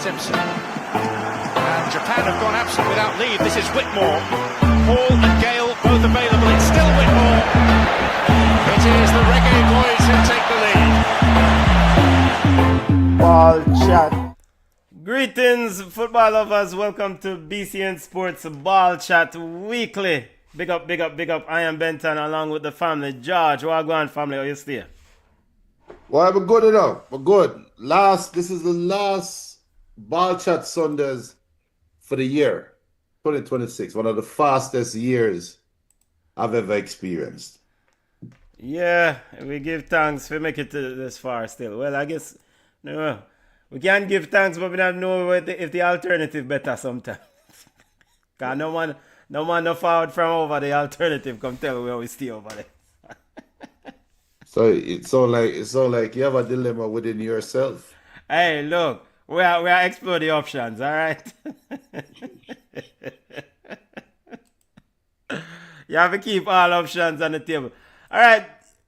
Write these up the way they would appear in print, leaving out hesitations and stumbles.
Simpson. And Japan have gone absent without leave. This is Whitmore. Paul and Gale both available. It's still Whitmore. It is the Reggae Boys who take the lead. BallChat. Greetings, football lovers. Welcome to BCN Sports BallChat Weekly. Big up, big up, big up. I am Benton along with the family. George, what going on, family? How you stay? Well, we're good enough. We're good. This is the last BallChat Sundays for the year 2026. One of the fastest years I've ever experienced. Yeah, we give thanks for make it to this far still. Well, I guess no, we can give thanks, but we don't know if the alternative better sometimes. Cause no one no forward from over the alternative come tell we always stay over there. So it's so like you have a dilemma within yourself. Hey, look, we are exploring the options, all right? You have to keep all options on the table. All right,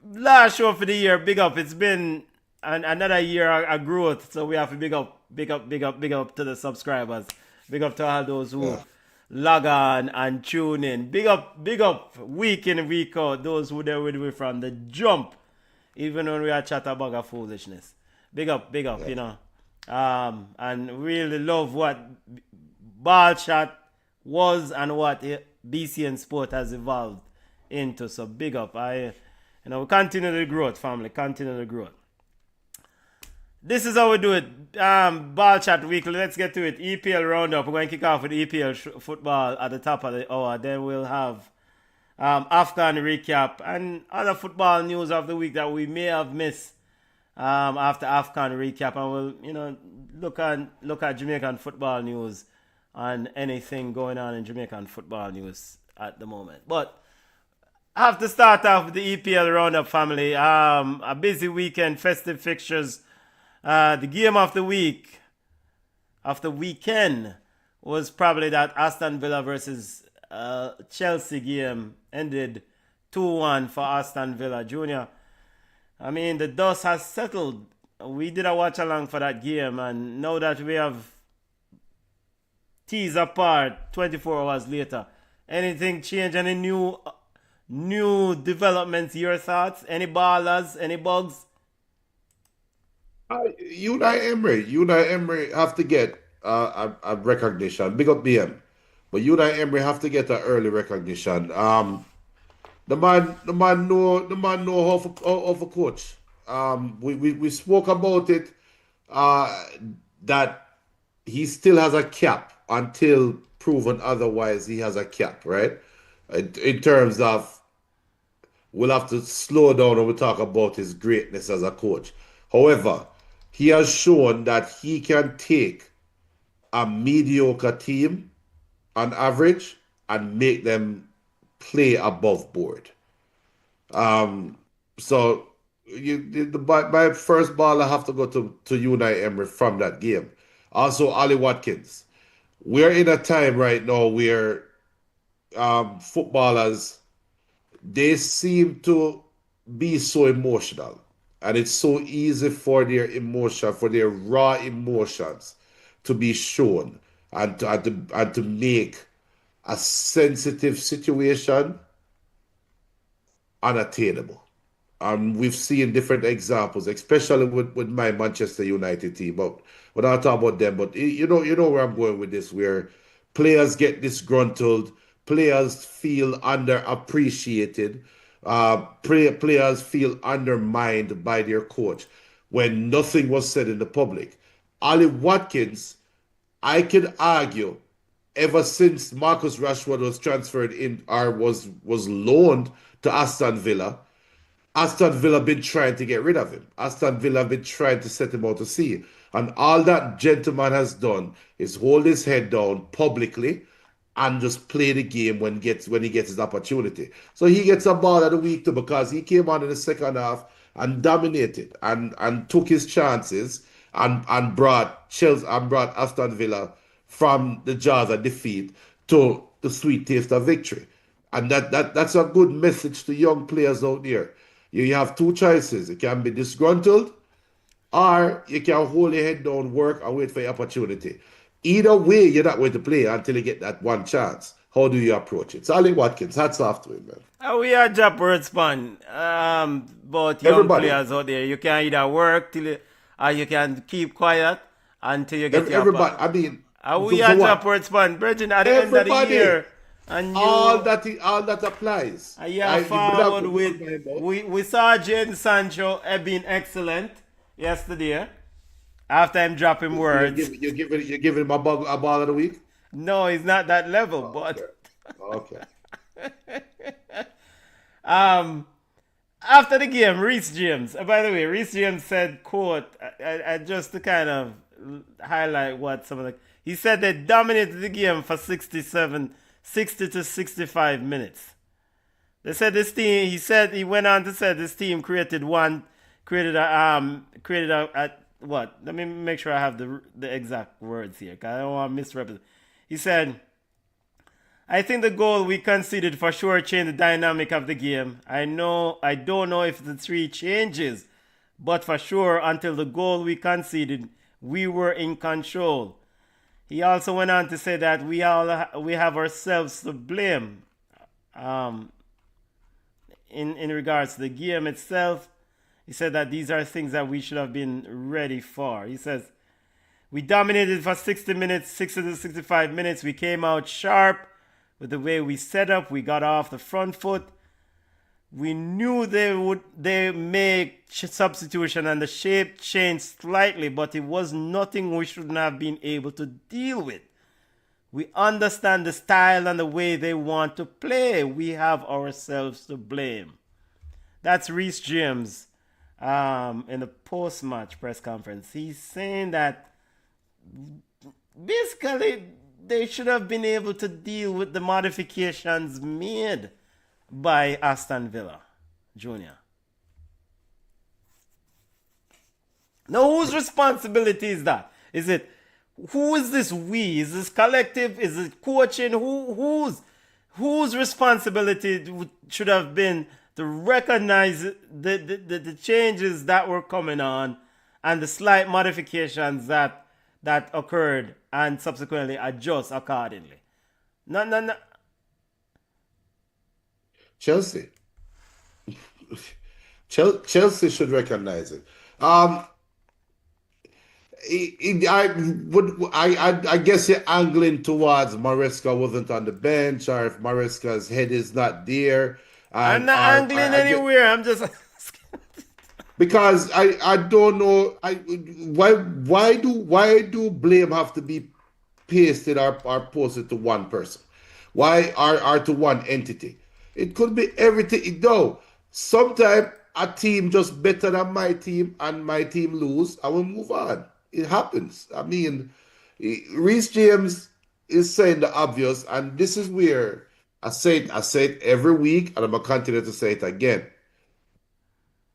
last show for the year, big up. It's been another year of growth, so we have to big up to the subscribers. Big up to all those who log on and tune in. Big up, week in, week out, those who there with me from the jump, even when we are chat about of foolishness. Big up, you know. And really love what BallChat was and what BCN Sport has evolved into. So big up. We continue the growth, family. Continue the growth. This is how we do it. BallChat Weekly. Let's get to it. EPL Roundup. We're going to kick off with EPL football at the top of the hour. Then we'll have AFCON recap and other football news of the week that we may have missed after AFCON recap. And we'll, look at Jamaican football news and anything going on in Jamaican football news at the moment. But I have to start off with the EPL Roundup, family. A busy weekend, festive fixtures. The game of the weekend was probably that Aston Villa versus Chelsea game. Ended 2-1 for Aston Villa. Junior, I mean, the dust has settled. We did a watch along for that game, and now that we have teased apart 24 hours later, anything change? Any new developments? Your thoughts? Any ballers? Any bugs? Unai Emery have to get a recognition. Big up BM. But Unai Emery have to get an early recognition. The man know how to coach. We spoke about it. That he still has a cap until proven otherwise. He has a cap, right? In terms of, we'll have to slow down when we talk about his greatness as a coach. However, he has shown that he can take a mediocre team on average and make them play above board. So my first ball I have to go to Unai Emery from that game. Also, Ollie Watkins. We're in a time right now where footballers, they seem to be so emotional. And it's so easy for their raw emotions to be shown and to make a sensitive situation unattainable. We've seen different examples, especially with my Manchester United team. But we're not talking about them. But you know where I'm going with this, where players get disgruntled, players feel underappreciated, players feel undermined by their coach when nothing was said in the public. Ollie Watkins, I can argue, ever since Marcus Rashford was transferred in or was loaned to Aston Villa been trying to get rid of him. Aston Villa have been trying to set him out to sea. And all that gentleman has done is hold his head down publicly and just play the game when he gets his opportunity. So he gets a ball of the week too, because he came on in the second half and dominated and took his chances and brought Aston Villa from the jaws of defeat to the sweet taste of victory. And that's a good message to young players out there. You have two choices. You can be disgruntled or you can hold your head down, work, and wait for your opportunity. Either way, you're not going to play until you get that one chance. How do you approach it? Sally Watkins, hats off to him, man. We are job respond about young Everybody, players out there. You can either work till you, or you can keep quiet until you get your everybody. I mean, we for are job what? respond, Bridget, at the end of the Everybody. year. And you, All that applies. yeah, forward with we saw Jaden Sancho being excellent yesterday after him dropping words. You're giving him a ball of the week. No, he's not that level, but Okay. after the game, Reece James. By the way, Reece James said, "quote," just to kind of highlight what some of the he said they dominated the game for 60 to 65 minutes. They said this team. He went on to say this team created a what? Let me make sure I have the exact words here, because I don't want to misrepresent. He said, I think the goal we conceded for sure changed the dynamic of the game. I don't know if the three changes, but for sure until the goal we conceded, we were in control. He also went on to say that we have ourselves to blame in regards to the game itself. He said that these are things that we should have been ready for. He says, we dominated for 60 to 65 minutes. We came out sharp with the way we set up. We got off the front foot. We knew they make substitution and the shape changed slightly, but it was nothing we shouldn't have been able to deal with. We understand the style and the way they want to play. We have ourselves to blame. That's Reece James in the post-match press conference. He's saying that basically they should have been able to deal with the modifications made by Aston Villa Junior. Now, whose responsibility is that? Who is this we? Is this collective? Is it coaching? Whose responsibility should have been to recognize the changes that were coming on and the slight modifications that occurred and subsequently adjust accordingly? No. Chelsea. Chelsea should recognize it. I guess you're angling towards Maresca wasn't on the bench, or if Maresca's head is not there. I'm not angling anywhere. I'm just because I don't know why do blame have to be pasted or posted to one person? Why are to one entity? It could be everything. No, sometimes a team just better than my team and my team lose and we move on. It happens. I mean, Reece James is saying the obvious, and this is where I say it every week, and I'm going to continue to say it again.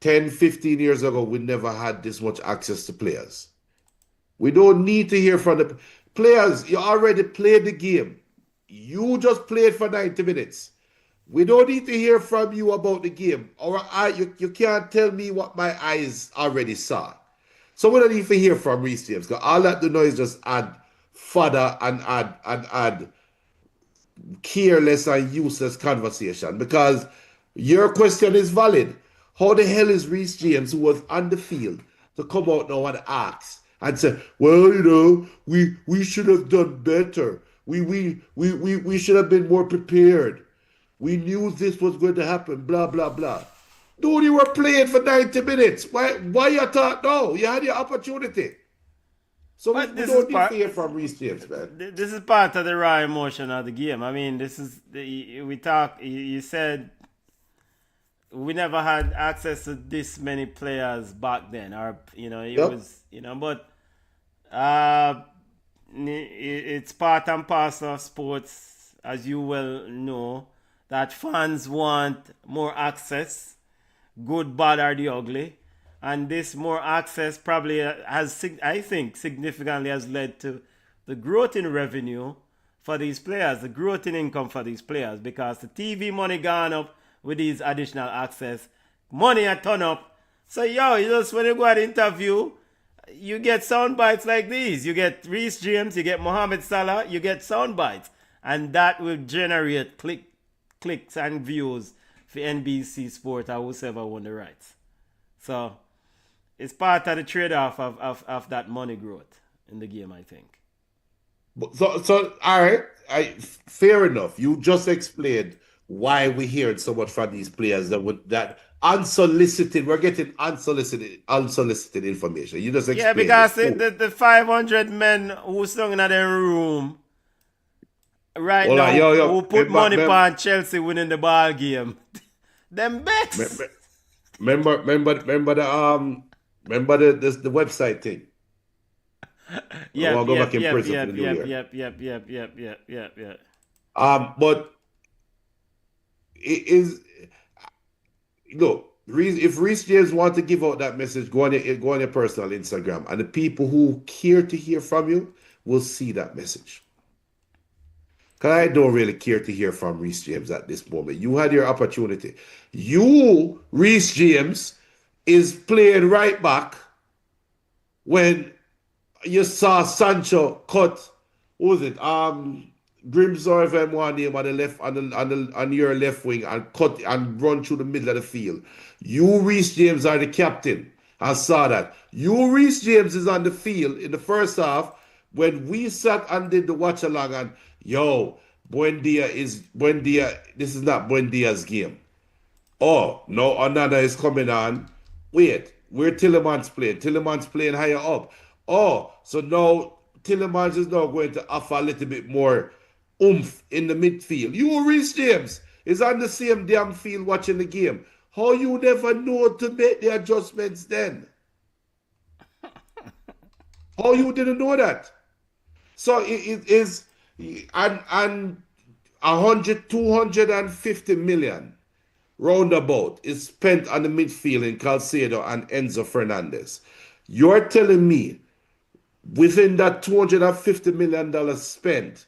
10, 15 years ago, we never had this much access to players. We don't need to hear from the players. You already played the game. You just played for 90 minutes. We don't need to hear from you about the game. You can't tell me what my eyes already saw. So we don't need to hear from Reece James, because all that do know is just add fodder and add careless and useless conversation, because your question is valid. How the hell is Reece James, who was on the field, to come out now and ask and say, well, we should have done better. We should have been more prepared. We knew this was going to happen, blah, blah, blah. Dude, you were playing for 90 minutes. Why you thought no? You had your opportunity. So we don't need to hear from Reece James, man. This is part of the raw emotion of the game. I mean, you said we never had access to this many players back then. But it's part and parcel of sports, as you well know, that fans want more access, good, bad, or the ugly. And this more access probably significantly has led to the growth in revenue for these players, the growth in income for these players, because the TV money gone up with these additional access. Money a ton up. So, when you go and interview, you get sound bites like these. You get Reece James, you get Mohamed Salah, you get sound bites, and that will generate clicks and views for NBC Sport or whoever won the rights. So it's part of the trade-off of that money growth in the game, I think. So all right, fair enough. You just explained why we're hearing so much from these players that unsolicited. We're getting unsolicited information. You just Yeah, explained because it. the 500 men who sung in their room right Hold on, now yo, who put money on Chelsea winning the ball game, them bets. remember the website thing. I Yep, want to go yep, back in yep, prison for yep, the new yep, year. yep, yep, yep, yep, yep, yep, yep. But it is look. If Reece James want to give out that message, go on your personal Instagram, and the people who care to hear from you will see that message. Because I don't really care to hear from Reece James at this moment. You had your opportunity. You, Reece James, is playing right back when you saw Sancho cut, what was it? Grimsor if I'm one name on the left on your left wing and cut and run through the middle of the field. You Reece James are the captain. I saw that. You Reece James is on the field in the first half when we sat and did the watch along and yo, Buendia. This is not Buendia's game. Oh, no, another is coming on. Wait, where Tillemans playing? Tillemans playing higher up. Oh, so now Tillemans is now going to offer a little bit more oomph in the midfield. You, Reece James, is on the same damn field watching the game. How you never know to make the adjustments then? How you didn't know that? So it is and 250 million roundabout is spent on the midfield in Calcedo and Enzo Fernandez. You're telling me within that $250 million spent,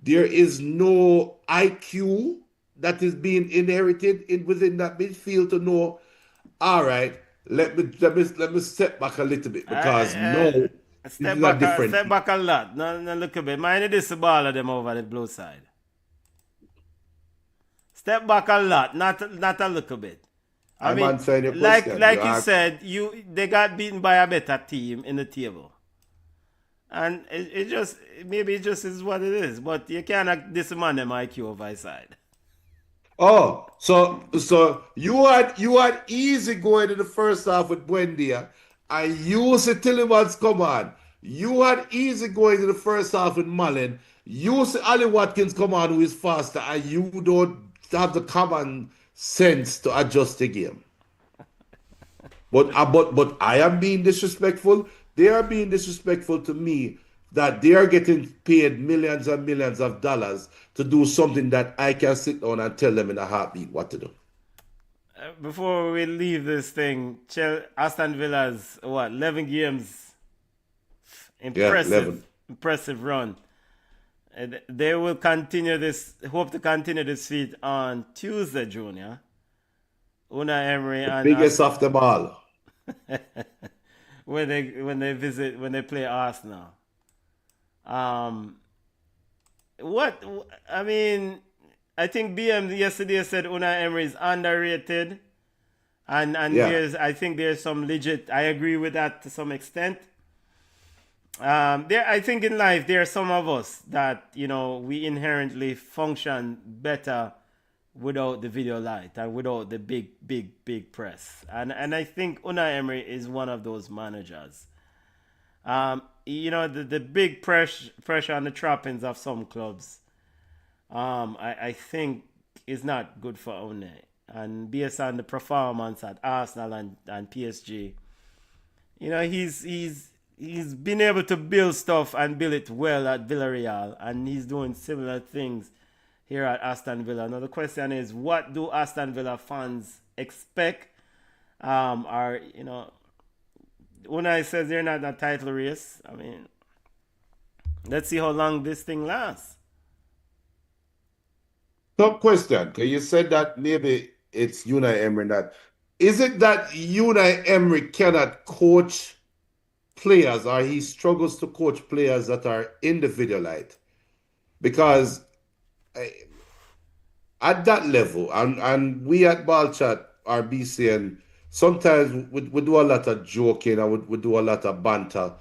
there is no IQ that is being inherited within that midfield to know, all right, let me step back a little bit because no, this is a different Step team. back a lot. No, look a bit. Mind this ball of them over the blue side. Step back a lot, not a little bit. I I'm mean, answering your like question. like you said, they got beaten by a better team in the table, and it just maybe it just is what it is. But you cannot disman them IQ over his side. Oh, so you had easy going in the first half with Buendia, and you see Tillemans come on. You had easy going in the first half with Mullen. You see Ali Watkins come on who is faster, and you don't have the common sense to adjust the game. But I am being disrespectful. They are being disrespectful to me that they are getting paid millions and millions of dollars to do something that I can sit down and tell them in a heartbeat what to do. Before we leave this thing, Aston Villa's what 11 games, Yeah, 11. impressive run. And they will continue this. Hope to continue this feat on Tuesday, Junior. Una Emery The and biggest of them all. when they play Arsenal. What I mean, I think BM yesterday said Una Emery is underrated, and Yeah. I think there's some legit. I agree with that to some extent. I think in life there are some of us that we inherently function better without the video light and without the big press. And I think Unai Emery is one of those managers. The big pressure on the trappings of some clubs, I think is not good for Unai. And based on the performance at Arsenal and PSG, he's been able to build stuff and build it well at Villarreal, and he's doing similar things here at Aston Villa. Now the question is, what do Aston Villa fans expect? Unai says they're not in a title race. I mean, let's see how long this thing lasts. Top question. 'Cause you said that maybe it's Unai Emery that. Is it that Unai Emery cannot coach players, or he struggles to coach players that are individualite, because at that level, and we at BallChat are BCN, sometimes we do a lot of joking and we do a lot of banter,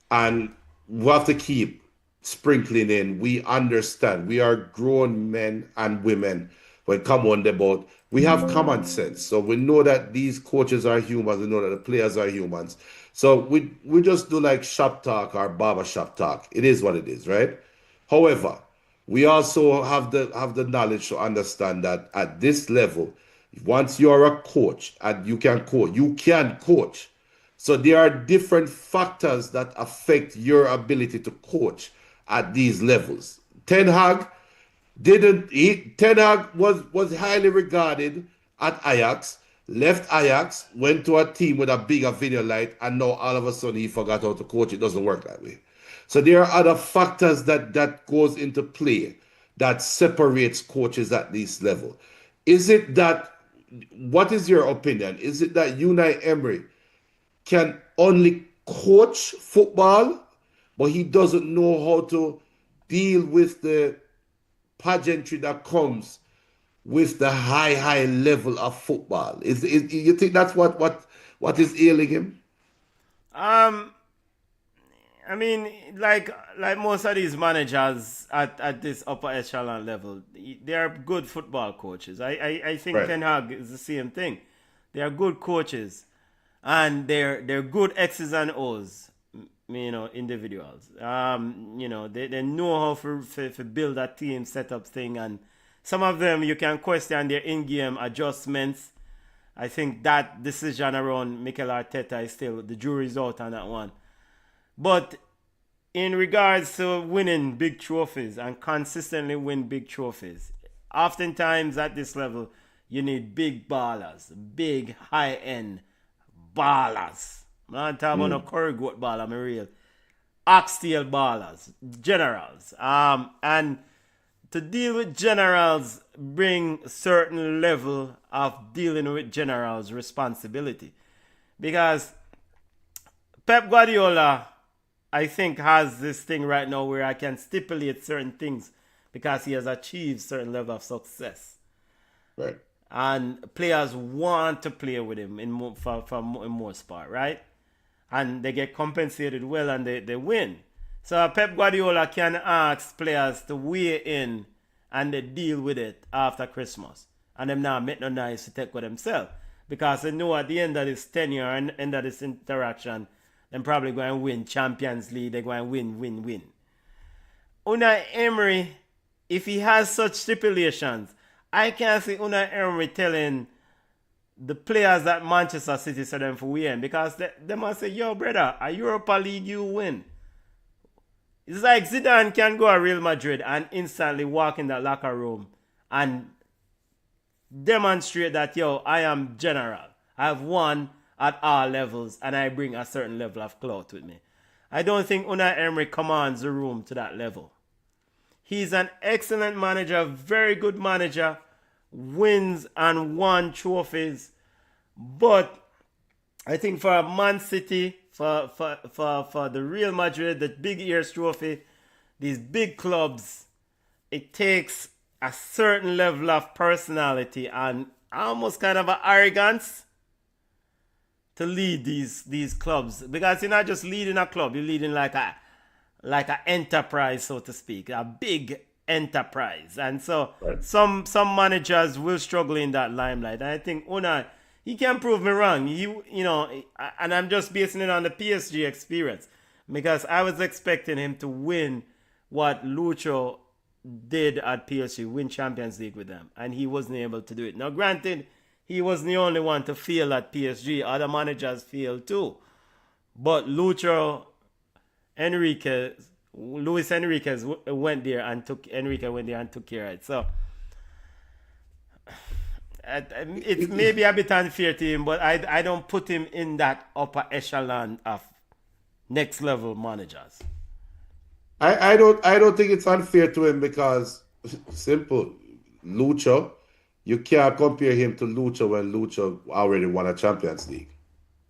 and we have to keep sprinkling in. We understand we are grown men and women when come on the boat. We have common sense, so we know that these coaches are humans. We know that the players are humans. So we just do like shop talk or barber shop talk. It is what it is, right? However, we also have the knowledge to understand that at this level, once you're a coach and you can coach. So there are different factors that affect your ability to coach at these levels. Ten Hag didn't he Ten Hag was highly regarded at Ajax, left Ajax, went to a team with a bigger video light, and now all of a sudden he forgot how to coach. It doesn't work that way. So there are other factors that goes into play that separates coaches at this level. Is it that what is your opinion? Is it that Unai Emery can only coach football, but he doesn't know how to deal with the pageantry that comes with the high level of football? Is you think that's what is ailing him? Um, I mean, like most of these managers at this upper echelon level, they are good football coaches. I think Right. Ten Hag is the same thing. They are good coaches, and they're good X's and O's, individuals. They know how to build a team setup thing, and some of them you can question their in-game adjustments. I think that decision around Mikel Arteta is still, the jury's out on that one. But in regards to winning big trophies and consistently win big trophies, oftentimes at this level, you need big ballers, big high end ballers. I'm not talking about no curry goat baller, I'm real. Oxtail ballers, generals. And to deal with generals bring certain level of dealing with generals responsibility. Because Pep Guardiola, I think, has this thing right now where I can stipulate certain things because he has achieved certain level of success. Right. And players want to play with him in most part, right? And they get compensated well and they win. So Pep Guardiola can ask players to weigh in and they deal with it after Christmas. And them now make no nice to take with themselves. Because they know at the end of this tenure and end of this interaction, they're probably going to win Champions League. They're going to win. Unai Emery, if he has such stipulations, I can't see Unai Emery telling the players at Manchester City so them for win, because they must say, yo, brother, a Europa League you win. It's like Zidane can go to Real Madrid and instantly walk in that locker room and demonstrate that, yo, I am general. I've won at all levels and I bring a certain level of clout with me. I don't think Unai Emery commands the room to that level. He's an excellent manager, very good manager, wins and won trophies. But I think for Man City, for the Real Madrid, the big ears trophy, these big clubs, it takes a certain level of personality and almost kind of an arrogance to lead these clubs, because you're not just leading a club, you're leading like a enterprise, so to speak, a big enterprise. And so Right. some managers will struggle in that limelight. And I think Unai, he can prove me wrong. And I'm just basing it on the PSG experience, because I was expecting him to win what Lucho did at PSG, win Champions League with them, and he wasn't able to do it. Now, granted, he wasn't the only one to fail at PSG. Other managers failed too. But Luis Enriquez went there and took care of it. So it's maybe a bit unfair to him, but I don't put him in that upper echelon of next level managers. I don't think it's unfair to him, because simple, Lucho, you can't compare him to Lucho when Lucho already won a Champions League.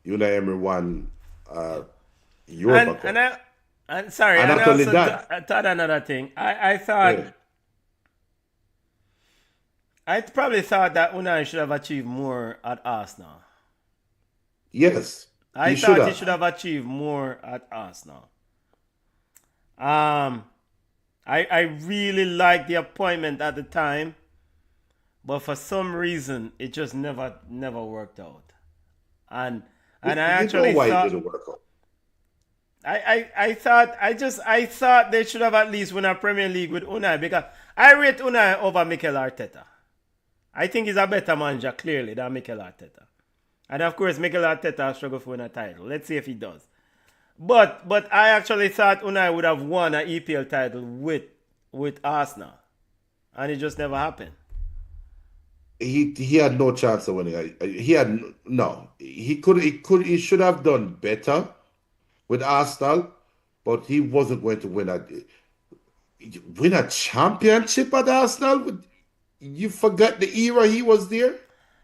Unai Emery won Europa Cup. And sorry, And and not I only also that, thought another thing. I thought yeah. I probably thought that Unai should have achieved more at Arsenal. Yes, I he should thought he have. should have achieved more at Arsenal. Um, I really liked the appointment at the time, but for some reason it just never worked out. And You, and I you know actually why it thought didn't work out. I thought they should have at least won a Premier League with Unai because I rate Unai over Mikel Arteta. I think he's a better manager clearly than Mikel Arteta. And of course Mikel Arteta struggled for win a title. Let's see if he does. But I actually thought Unai would have won an EPL title with Arsenal. And it just never happened. He had no chance of winning. He had no. He should have done better with Arsenal, but he wasn't going to win a championship at Arsenal. You forgot the era he was there.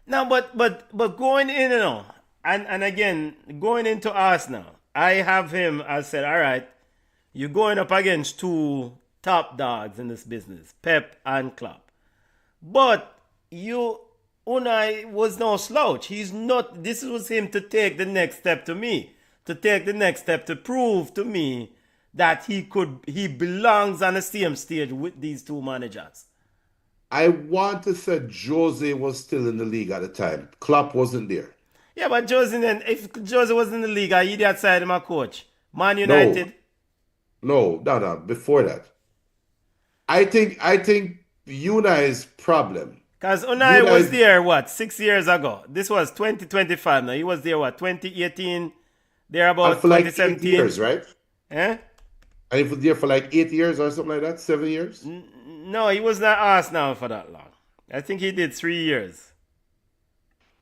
No, but going in, and again, going into Arsenal, I have him, I said, all right, you're going up against two top dogs in this business, Pep and Klopp. But Unai was no slouch. He's not, this was him to take the next step to me, to take the next step to prove to me that he belongs on the same stage with these two managers. I want to say Jose was still in the league at the time. Klopp wasn't there. Yeah, but if Jose was in the league, he'd outside him a coach. Man No, United. no. Before that, I think Unai's problem. Because Unai was Unai's there, 6 years ago? This was 2025 now. He was there, 2018, there and about for like 8 2017. years, right? Eh? And he was there for like 8 years or something like that, 7 years. No, he was not Arsenal for that long. I think he did 3 years.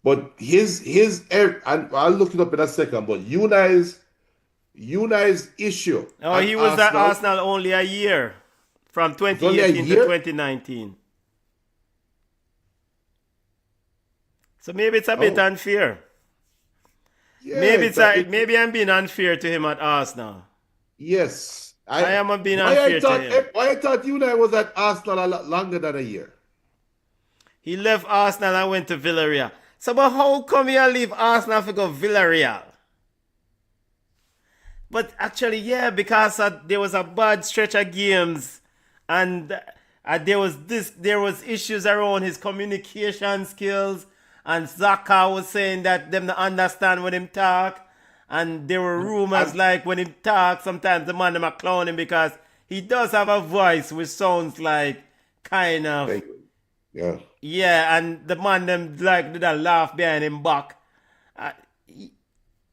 But and I'll look it up in a second. But Unai's issue Oh, at he was at Arsenal Arsenal only a year, from is only a 2018 to year. 2019. So maybe it's a bit Oh, unfair. yeah. Maybe I'm being unfair to him at Arsenal. Yes. I am being unfair to him. Why I thought Unai was at Arsenal a lot longer than a year. He left Arsenal and went to Villarreal. So, but how come you leave Arsenal to go Villarreal? But actually, yeah, because there was a bad stretch of games, and there was issues around his communication skills, and Zaka was saying that them don't understand when him talk, and there were rumors And like when him talk, sometimes the man them a clown him because he does have a voice which sounds like kind of. yeah. Yeah, and the man them like did a laugh behind him back, uh,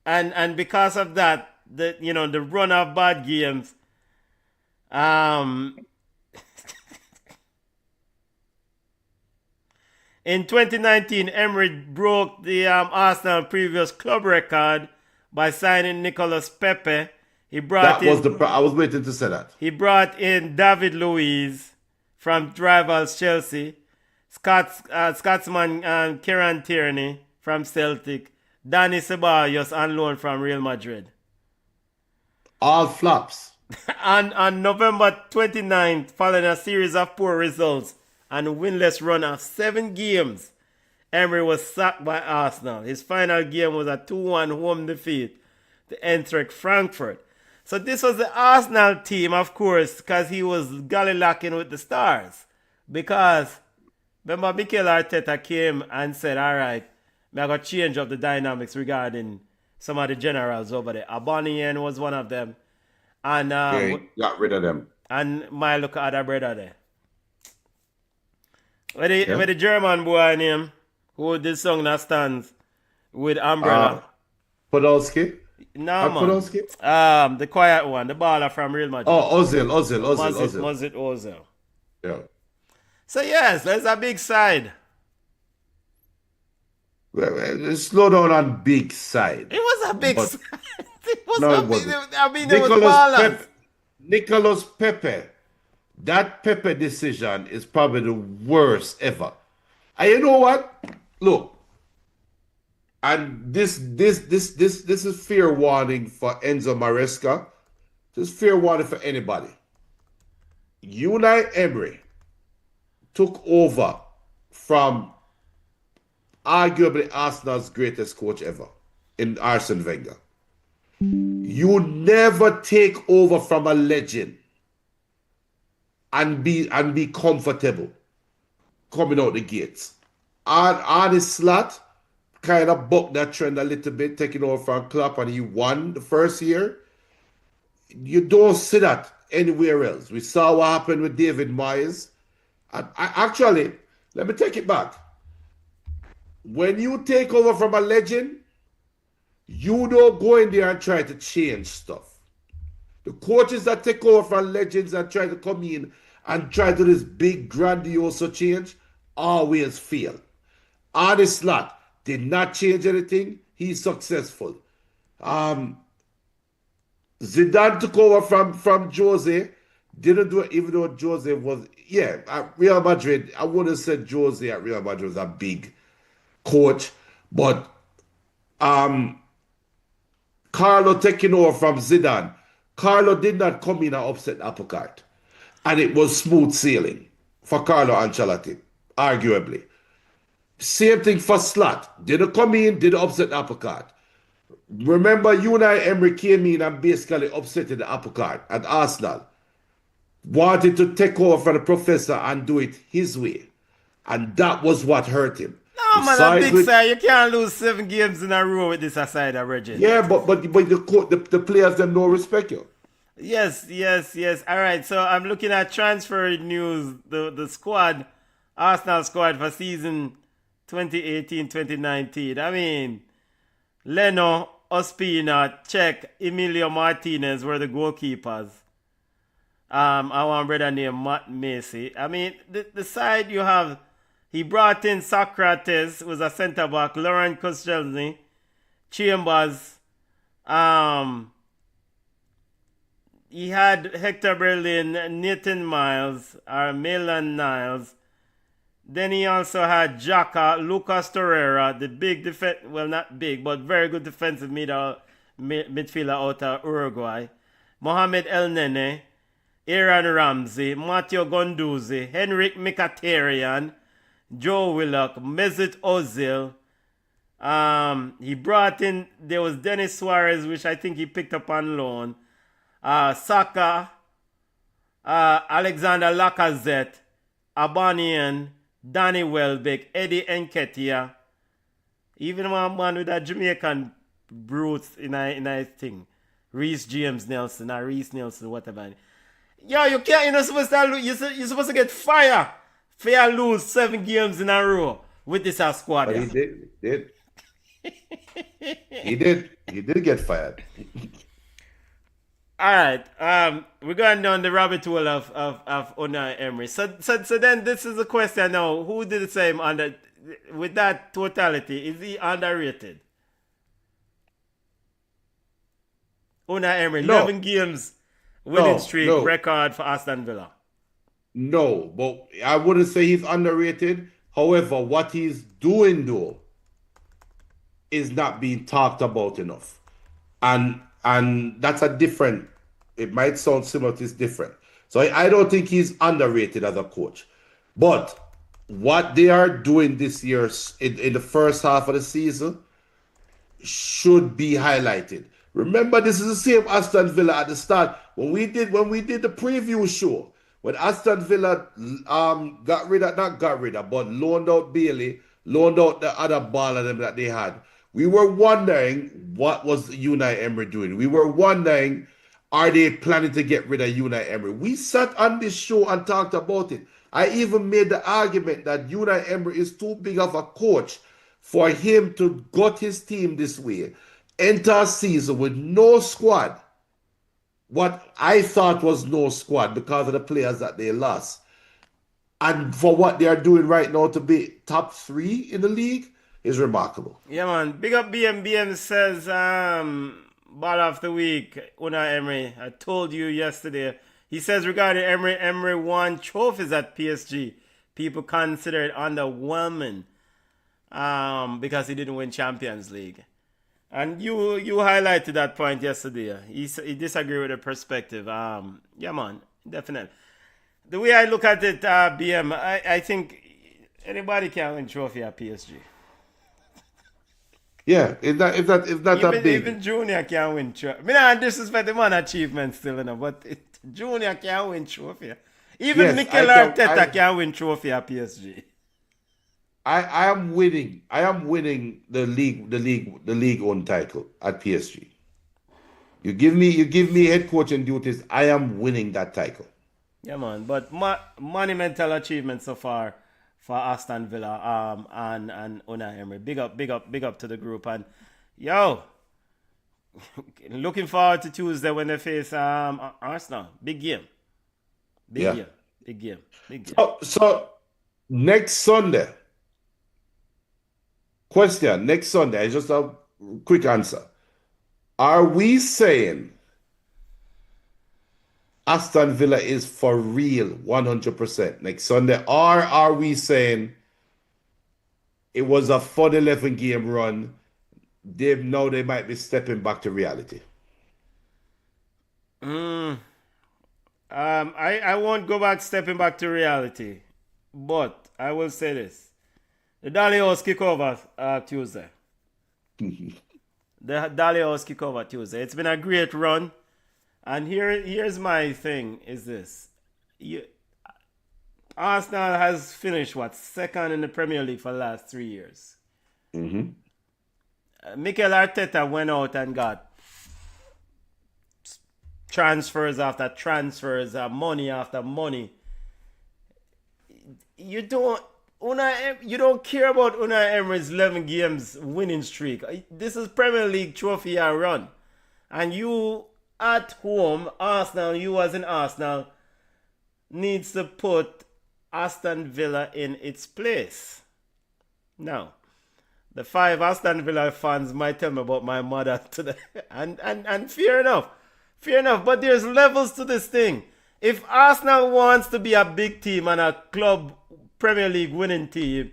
and because of that, the run of bad games. Um, in 2019, Emery broke the Arsenal previous club record by signing Nicolas Pepe. I was waiting to say that. He brought in David Luiz from rivals Chelsea. Scotsman Kieran Tierney from Celtic, Danny Ceballos on loan from Real Madrid. All flops. And on November 29th, following a series of poor results and a winless run of 7 games, Emery was sacked by Arsenal. His final game was a 2-1 home defeat to Eintracht Frankfurt. So this was the Arsenal team, of course, because he was gallylacking with the stars. Because remember, Mikel Arteta came and said, all right, I got to change up the dynamics regarding some of the generals over there. Abonian was one of them. And Yeah, he got rid of them. and my look at other brother there. Yeah. Where the German boy name, who did song that stands with Uh, Umbrella. Podolski. No, man. Podolski. The quiet one, the baller from Real Madrid. Oh, Ozil. Mesut Ozil. Yeah. So yes, there's a big side. Slow down on big side. It was a big But side. It was no, a it wasn't. big, I mean, there was Nicolas ballers. Pepe. Nicolas Pepe. That Pepe decision is probably the worst ever. And you know what? Look, And this is fair warning for Enzo Maresca. This is fair warning for anybody. Unai Emery took over from arguably Arsenal's greatest coach ever in Arsene Wenger. You never take over from a legend and be comfortable coming out the gates. Arne Slot kind of bucked that trend a little bit, taking over from Klopp, and he won the first year. You don't see that anywhere else. We saw what happened with David Moyes. And actually, let me take it back. When you take over from a legend, you don't go in there and try to change stuff. The coaches that take over from legends and try to come in and try to do this big grandiose change always fail. Arne Slot did not change anything. He's successful. Zidane took over from Jose. Didn't do it, even though Jose was, at Real Madrid, I wouldn't have said Jose at Real Madrid was a big coach, but Carlo taking over from Zidane, Carlo did not come in and upset the apple cart. And it was smooth sailing for Carlo Ancelotti, arguably. Same thing for Slot. Didn't come in, didn't upset the apple cart. Remember, Unai Emery came in and basically upset the apple cart at Arsenal. Wanted to take over for the professor and do it his way. And that was what hurt him. No, man, a big side. You can't lose 7 games in a row with this aside, Reggie. Yeah, but the players them don't respect you. Yes. All right, so I'm looking at transfer news. The squad, Arsenal squad for season 2018-2019. I mean, Leno, Ospina, Cech, Emilio Martinez were the goalkeepers. I want brother named Matt Macy. I mean, the side you have, he brought in Socrates, who was a centre back, Laurent Koscielny, Chambers. He had Hector Berlin, Nathan Miles, or Milan Niles. Then he also had Xhaka, Lucas Torreira, the big not big, but very good defensive midfielder out of Uruguay. Mohamed El Nene, Aaron Ramsey, Matteo Gondouzi, Henrik Mkhitaryan, Joe Willock, Mesut Ozil. He brought in, there was Denis Suarez, which I think he picked up on loan. Saka, Alexander Lacazette, Abanian, Danny Welbeck, Eddie Nketiah. Even one man with a Jamaican roots in a thing. Reece James Nelson, or Reece Nelson, whatever. Yo, you can't, you're not supposed to lose, you're supposed to get fire for you lose 7 games in a row with this squad. But he did. He did get fired. All right, we're going down the rabbit hole of Unai Emery. So then this is a question now. Who did the same with that totality? Is he underrated? Unai Emery, No. 11 games winning streak record for Aston Villa. No, but I wouldn't say he's underrated. However, what he's doing though is not being talked about enough. And that's a different, it might sound similar to it's different. So I don't think he's underrated as a coach. But what they are doing this year in the first half of the season should be highlighted. Remember, this is the same Aston Villa at the start. When we did the preview show, when Aston Villa but loaned out Bailey, loaned out the other ball of them that they had. We were wondering what was Unai Emery doing. We were wondering, are they planning to get rid of Unai Emery? We sat on this show and talked about it. I even made the argument that Unai Emery is too big of a coach for him to gut his team this way. Enter a season with no squad. What I thought was no squad because of the players that they lost. And for what they are doing right now to be top 3 in the league is remarkable. Yeah, man. Big up BM. BM says, ball of the week, Unai Emery. I told you yesterday. He says regarding Emery won trophies at PSG. People consider it underwhelming. because he didn't win Champions League. And you highlighted that point yesterday. He disagreed with the perspective. Yeah, man, definitely. The way I look at it, BM, I think anybody can win trophy at PSG. Yeah, it's not that big. Even Junior can win trophy. I mean, I disrespect the man achievement still, but Junior can win trophy. Even Yes, Mikel Arteta can win trophy at PSG. I am winning. I am winning the league own title at PSG. You give me head coaching duties. I am winning that title. Yeah, man. But monumental achievement so far for Aston Villa and Unai Emery. Big up to the group. And yo, looking forward to Tuesday when they face Arsenal. Big game. Big game. So next Sunday. Question, next Sunday, just a quick answer. Are we saying Aston Villa is for real 100% next Sunday? Or are we saying it was a fun 11 game run? They might be stepping back to reality. I won't go back stepping back to reality. But I will say this. The Dalios kick over Tuesday. The Dalios kick over Tuesday. It's been a great run. And here's my thing is this. Arsenal has finished, second in the Premier League for the last 3 years. Mikel Arteta went out and got transfers after transfers, money after money. You don't care about Unai Emery's 11 games winning streak. This is Premier League trophy year run. And you at home, Arsenal, you as in Arsenal, needs to put Aston Villa in its place. Now, the 5 Aston Villa fans might tell me about my mother today. And fair enough. But there's levels to this thing. If Arsenal wants to be a big team and a club Premier League winning team,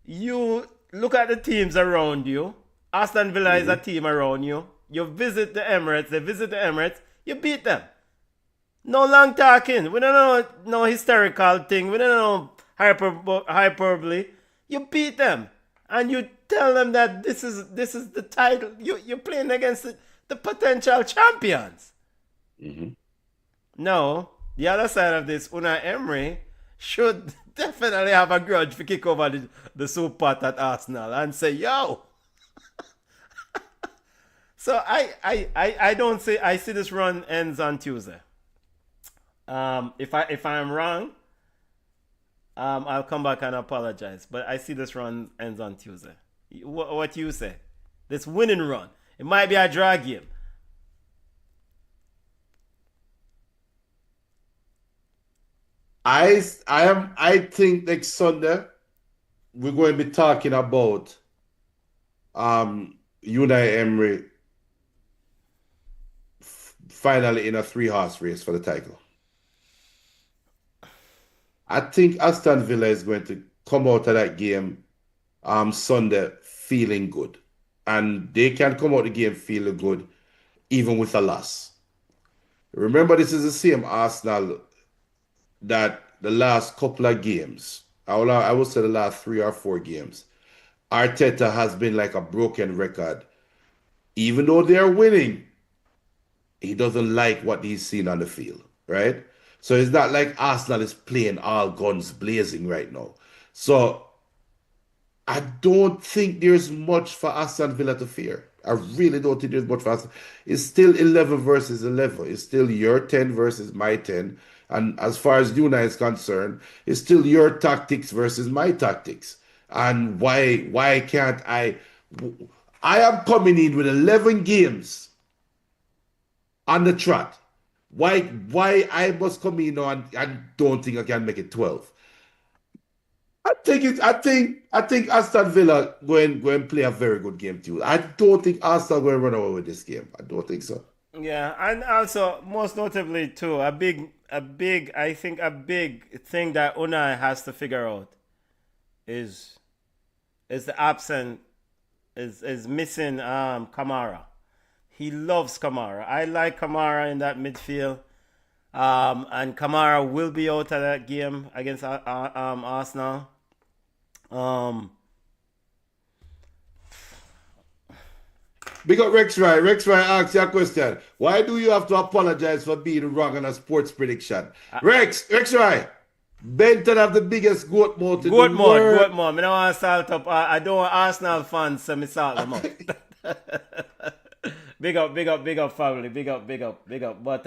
you look at the teams around you. Aston Villa is a team around you. You visit the Emirates, they visit the Emirates, you beat them. No long talking. We don't know no historical thing. We don't know hyperbole. You beat them. And you tell them that this is the title. You're playing against the potential champions. No, the other side of this, Unai Emery should definitely have a grudge for kick over the soup pot at Arsenal and say, yo. So I don't say I see this run ends on Tuesday. If I'm wrong, I'll come back and apologize. But I see this run ends on Tuesday. What you say? This winning run. It might be a draw game. I think next Sunday we're going to be talking about Unai Emery finally in a 3-horse race for the title. I think Aston Villa is going to come out of that game Sunday feeling good. And they can come out of the game feeling good even with a loss. Remember, this is the same Arsenal that the last couple of games, I would say the last 3 or 4 games, Arteta has been like a broken record. Even though they're winning, he doesn't like what he's seen on the field, right? So it's not like Arsenal is playing all guns blazing right now. So I don't think there's much for Aston Villa to fear. I really don't think there's much for Aston. It's still 11 versus 11. It's still your 10 versus my 10. And as far as Unai is concerned, it's still your tactics versus my tactics. And why can't I am coming in with 11 games on the trot. Why I must come in now and don't think I can make it 12? I think Aston Villa go and play a very good game too. I don't think Arsenal going to run away with this game. I don't think so. Yeah, and also most notably too, a big thing that Unai has to figure out is is the absent is missing Kamara. He loves Kamara. I like Kamara in that midfield. And Kamara will be out of that game against Arsenal. Big up Rex Rye. Rex Rye asks you a question. Why do you have to apologize for being wrong on a sports prediction? Rex Rye. Benton have the biggest goat mouth in the world. Goat mouth. I don't want to salt up. I don't want Arsenal fans to me salt them up. Big up, family. Big up. But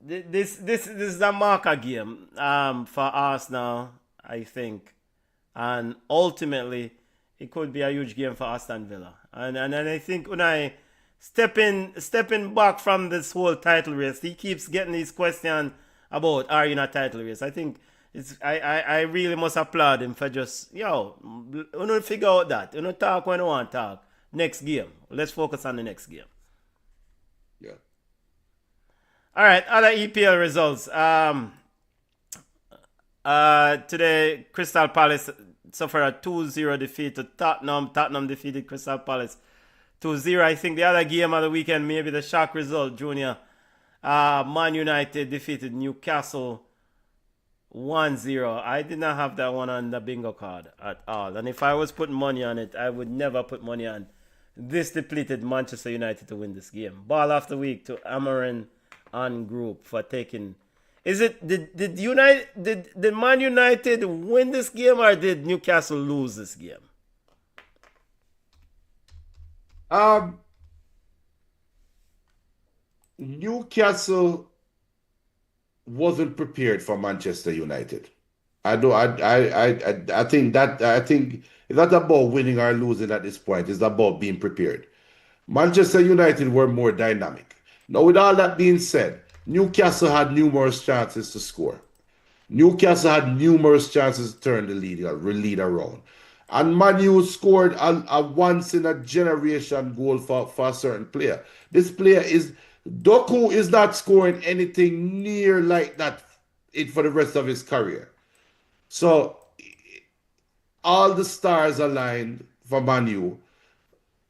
this is a marker game for Arsenal, I think, and ultimately it could be a huge game for Aston Villa. And I think when I stepping back from this whole title race, he keeps getting these questions about are you in a title race. I think I really must applaud him for just you don't figure out that. You don't talk when you want to talk. Next game. Let's focus on the next game. Yeah. All right, other EPL results. Today, Crystal Palace suffered a 2-0 defeat to Tottenham. Tottenham defeated Crystal Palace 2-0. I think the other game of the weekend, maybe the shock result, Junior. Man United defeated Newcastle 1-0. I did not have that one on the bingo card at all. And if I was putting money on it, I would never put money on this depleted Manchester United to win this game. Ball of the week to Amarin and Group for taking. Did Man United win this game or did Newcastle lose this game? Newcastle wasn't prepared for Manchester United. I think it's not about winning or losing at this point. It's about being prepared. Manchester United were more dynamic. Now, with all that being said, Newcastle had numerous chances to score. Newcastle had numerous chances to turn the lead around. And Manu scored a once-in-a-generation goal for a certain player. This player Doku is not scoring anything near like that for the rest of his career. So, all the stars aligned for Manu.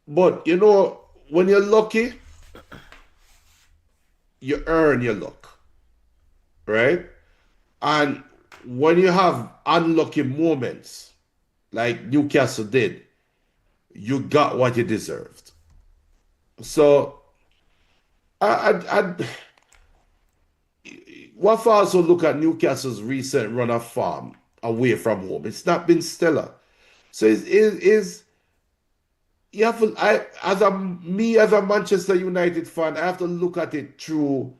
But, when you're lucky, you earn your luck, right? And when you have unlucky moments, like Newcastle did, you got what you deserved. So, what also look at Newcastle's recent run of form away from home. It's not been stellar. So you have to, as a Manchester United fan, I have to look at it through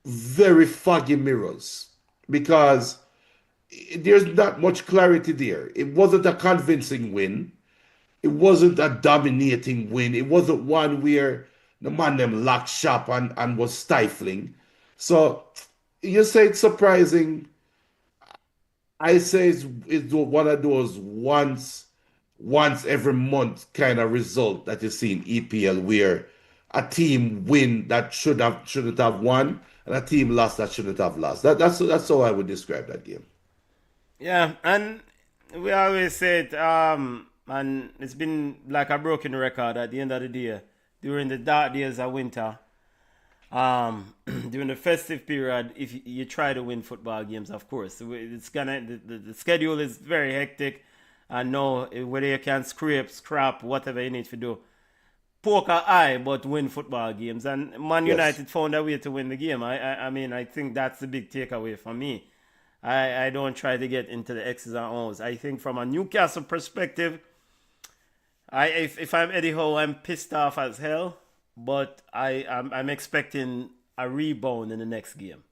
very foggy mirrors because there's not much clarity there. It wasn't a convincing win. It wasn't a dominating win. It wasn't one where the man them locked shop and was stifling. So you say it's surprising. I say it's one of those once every month kind of result that you see in EPL where a team win that shouldn't have won and a team lost that shouldn't have lost. That's how I would describe that game. Yeah, and we always say it, and it's been like a broken record at the end of the day. During the dark days of winter, during the festive period, if you try to win football games, of course, it's the schedule is very hectic. And know whether you can scrap, whatever you need to do. Poke an eye, but win football games. And Man United found a way to win the game. I mean, I think that's the big takeaway for me. I don't try to get into the X's and O's. I think from a Newcastle perspective, if I'm Eddie Howe, I'm pissed off as hell. But I'm expecting a rebound in the next game.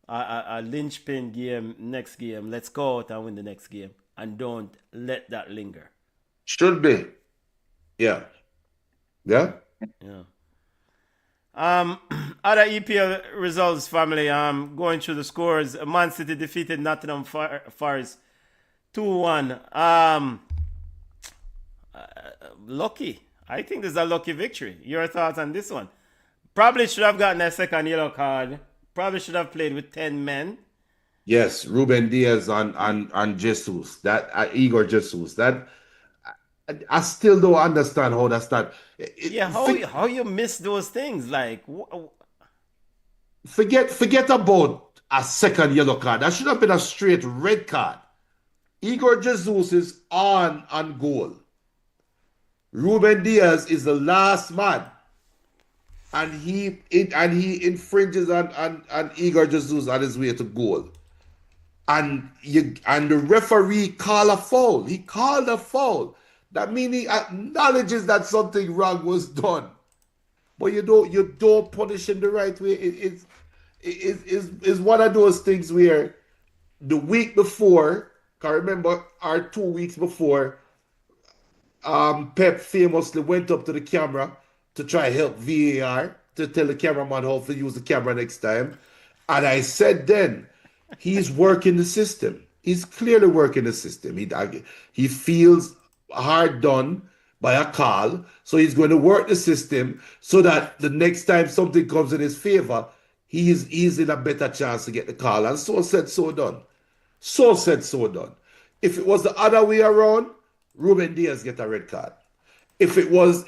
A linchpin game, next game. Let's go out and win the next game. And don't let that linger. Should be. Yeah. Yeah? Yeah. Other EPL results, family. Going through the scores. Man City defeated Nottingham Forest 2-1. Lucky. I think this is a lucky victory. Your thoughts on this one? Probably should have gotten a second yellow card. Probably should have played with 10 men. Yes, Ruben Diaz and Jesus. That Igor Jesus. That I still don't understand how that's not. Yeah, how you miss those things? Like, Forget about a second yellow card. That should have been a straight red card. Igor Jesus is on goal. Ruben Diaz is the last man, and he infringes on Igor Jesus on his way to goal. And the referee called a foul. He called a foul. That means he acknowledges that something wrong was done. But you don't punish him the right way. It's one of those things where the week before, can remember, or 2 weeks before, Pep famously went up to the camera to try help VAR to tell the cameraman how to use the camera next time. And I said then, he's working the system. He's clearly working the system. He feels hard done by a call, so he's going to work the system so that the next time something comes in his favor, he's in a better chance to get the call. And so said, so done. So said, so done. If it was the other way around, Ruben Diaz get a red card. If it was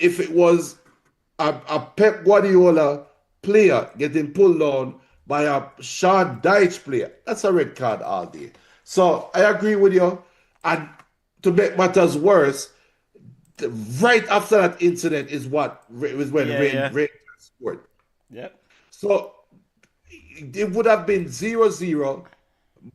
a Pep Guardiola player getting pulled down by a Sean Dyche player, that's a red card all day. So I agree with you. And to make matters worse, right after that incident is when yeah, Rain yeah, scored. yep, So it would have been 0-0.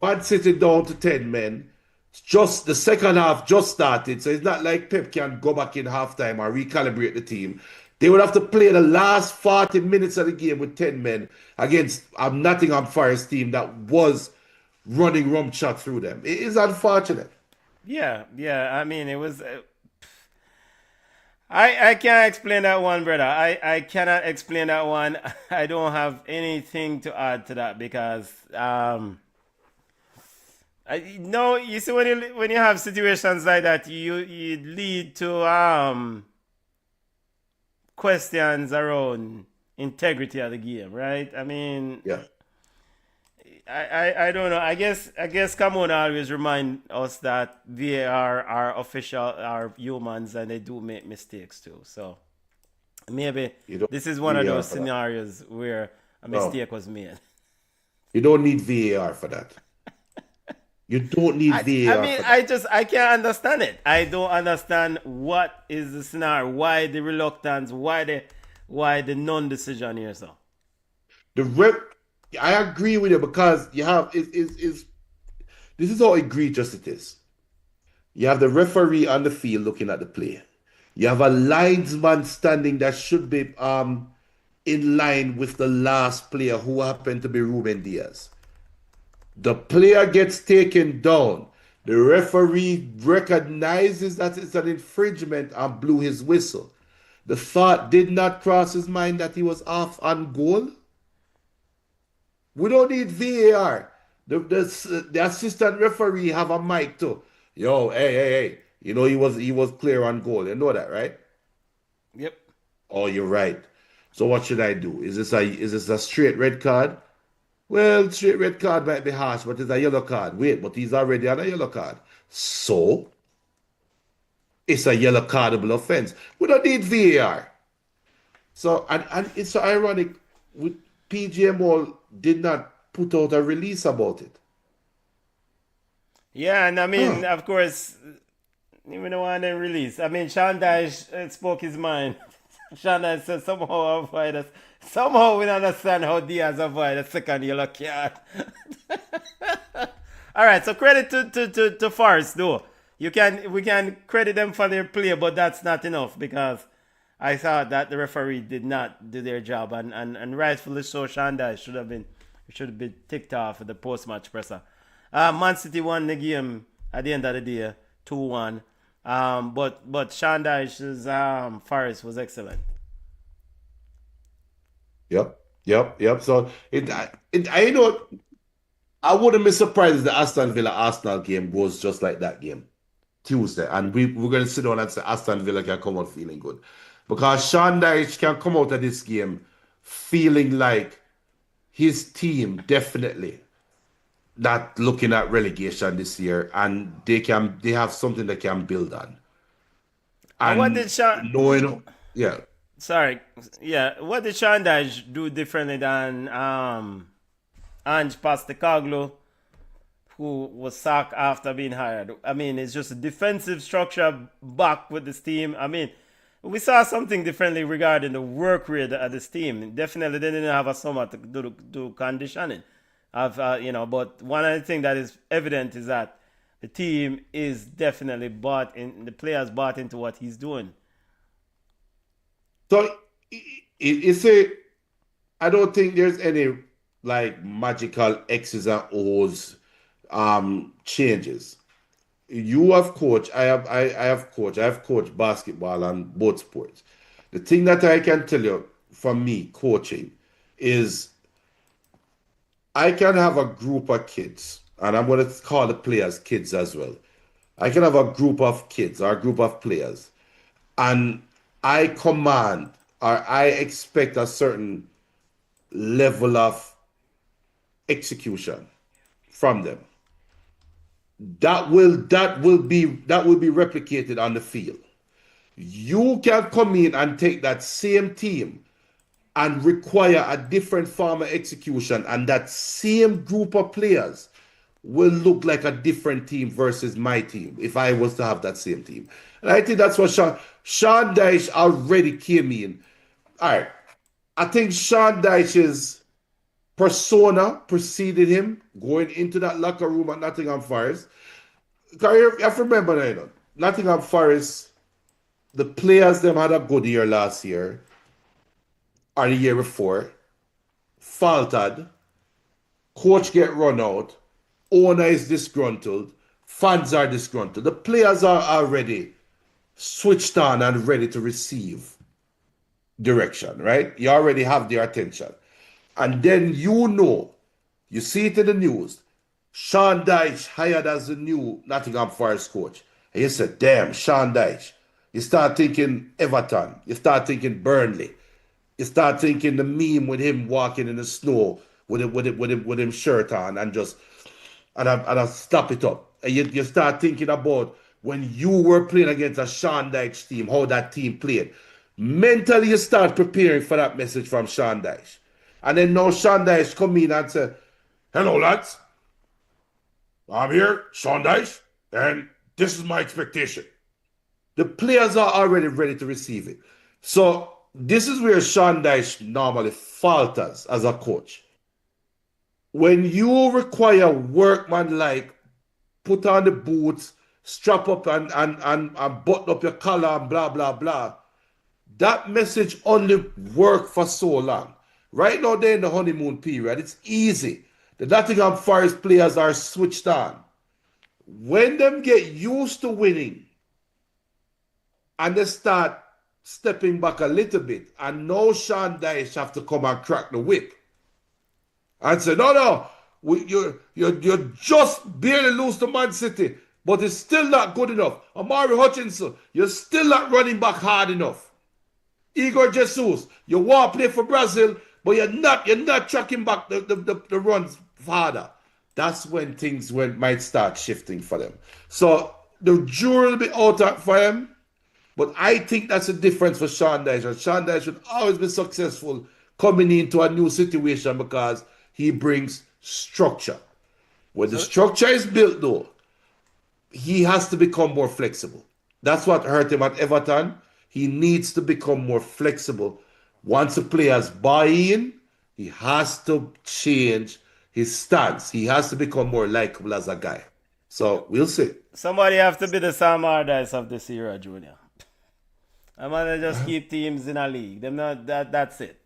Man City down to 10 men. Just the second half just started. So it's not like Pep can go back in halftime or recalibrate the team. They would have to play the last 40 minutes of the game with 10 men against a Nottingham Forest team that was running rum shot through them. It is unfortunate. yeah, yeah. I mean, it was. I can't explain that one, brother. I cannot explain that one. I don't have anything to add to that because no, you see when you have situations like that, you lead to questions around integrity of the game, right? I mean, Yeah. I don't know. I guess Camon always remind us that VAR are official, are humans, and they do make mistakes too. So maybe You don't this is one need of VAR those for that. scenarios where a No. mistake was made. You don't need VAR for that. You don't need I VAR mean, for that. I can't understand it. I don't understand what is the scenario, why the reluctance, why the non-decision here. So The rep I agree with you because you have is this is how egregious it is. You have the referee on the field looking at the play. You have a linesman standing that should be in line with the last player who happened to be Ruben Diaz. The player gets taken down. The referee recognizes that it's an infringement and blew his whistle. The thought did not cross his mind that he was off on goal. We don't need VAR. The assistant referee have a mic too. Yo, hey. You know he was clear on goal. You know that, right? yep, Oh, you're right. So what should I do? Is this a straight red card? Well, straight red card might be harsh, but it's a yellow card. Wait, but he's already on a yellow card. So it's a yellow cardable offense. We don't need VAR. So and it's so ironic. PGMO did not put out a release about it. yeah, and I Huh. mean, of course, even the one they release. I mean, Sean Dyche spoke his mind. Sean Dyche said somehow avoid us. Somehow we don't understand how Diaz avoid a second yellow card. All right, so credit to Forest though. We can credit them for their play, but that's not enough because I thought that the referee did not do their job, and rightfully so. Sean Dyche should have been ticked off at the post match presser. Man City won the game at the end of the day, 2-1. But Sean Dyche's Forest was excellent. Yep. So I know I wouldn't be surprised if the Aston Villa Arsenal game goes just like that game Tuesday, and we're gonna sit down and say Aston Villa can come out feeling good because Sean Dyche can come out of this game feeling like his team definitely. not looking at relegation this year, and they have something they can build on. And what And did Sean? knowing, yeah. Sorry, yeah. What did Sean Dyche do differently than Ange Postecoglou, who was sacked after being hired? I mean, it's just a defensive structure back with this team. I mean, we saw something differently regarding the work rate of this team. Definitely, they didn't have a summer to do conditioning. But one of the things that is evident is that the team is definitely bought in. The players bought into what he's doing. So it's a. I don't think there's any like magical X's and O's changes. You have coached, I have coached, I have coached basketball and both sports. The thing that I can tell you from me coaching is I can have a group of kids, and I'm going to call the players kids as well. I can have a group of kids or a group of players, and I command or I expect a certain level of execution from them. That will be replicated on the field. You can come in and take that same team and require a different form of execution, and that same group of players will look like a different team versus my team if I was to have that same team. And I think that's what Sean Dyche already came in. All right. I think Sean Dyche's persona preceded him going into that locker room at Nottingham Forest. Because you have to remember now, Nottingham Forest, the players them had a good year last year or the year before, faltered, coach get run out, owner is disgruntled, fans are disgruntled. The players are already switched on and ready to receive direction, right? You already have their attention. And then you see it in the news, Sean Dyche hired as the new Nottingham Forest coach. And you said, damn, Sean Dyche. You start thinking Everton. You start thinking Burnley. You start thinking the meme with him walking in the snow with him shirt on and just and I stop it up. And you start thinking about when you were playing against a Sean Dyche team, how that team played. Mentally, you start preparing for that message from Sean Dyche. And then now Sean Dyche come in and say, hello lads, I'm here, Sean Dyche, and this is my expectation. The players are already ready to receive it. So this is where Sean Dyche normally falters as a coach. When you require workman like put on the boots, strap up and button up your collar and blah blah blah, that message only worked for so long. Right now they're in the honeymoon period. It's easy. The Nottingham Forest players are switched on. When them get used to winning and they start stepping back a little bit, and now Sean Dyche have to come and crack the whip and say, no, you just barely lose to Man City, but it's still not good enough. Amari Hutchinson, you're still not running back hard enough. Igor Jesus, you want to play for Brazil, but you're not tracking back the runs harder. That's when things might start shifting for them. So the jury will be out for him, but I think that's a difference for Sean Dyche. And Sean Dyche should always be successful coming into a new situation because he brings structure. When the structure is built, though, he has to become more flexible. That's what hurt him at Everton. He needs to become more flexible. Once the players buy in, he has to change his stance. He has to become more likable as a guy. So we'll see. Somebody have to be the Sam Allardyce of this era, Junior. I'm gonna just keep teams in a league. Them not that's it.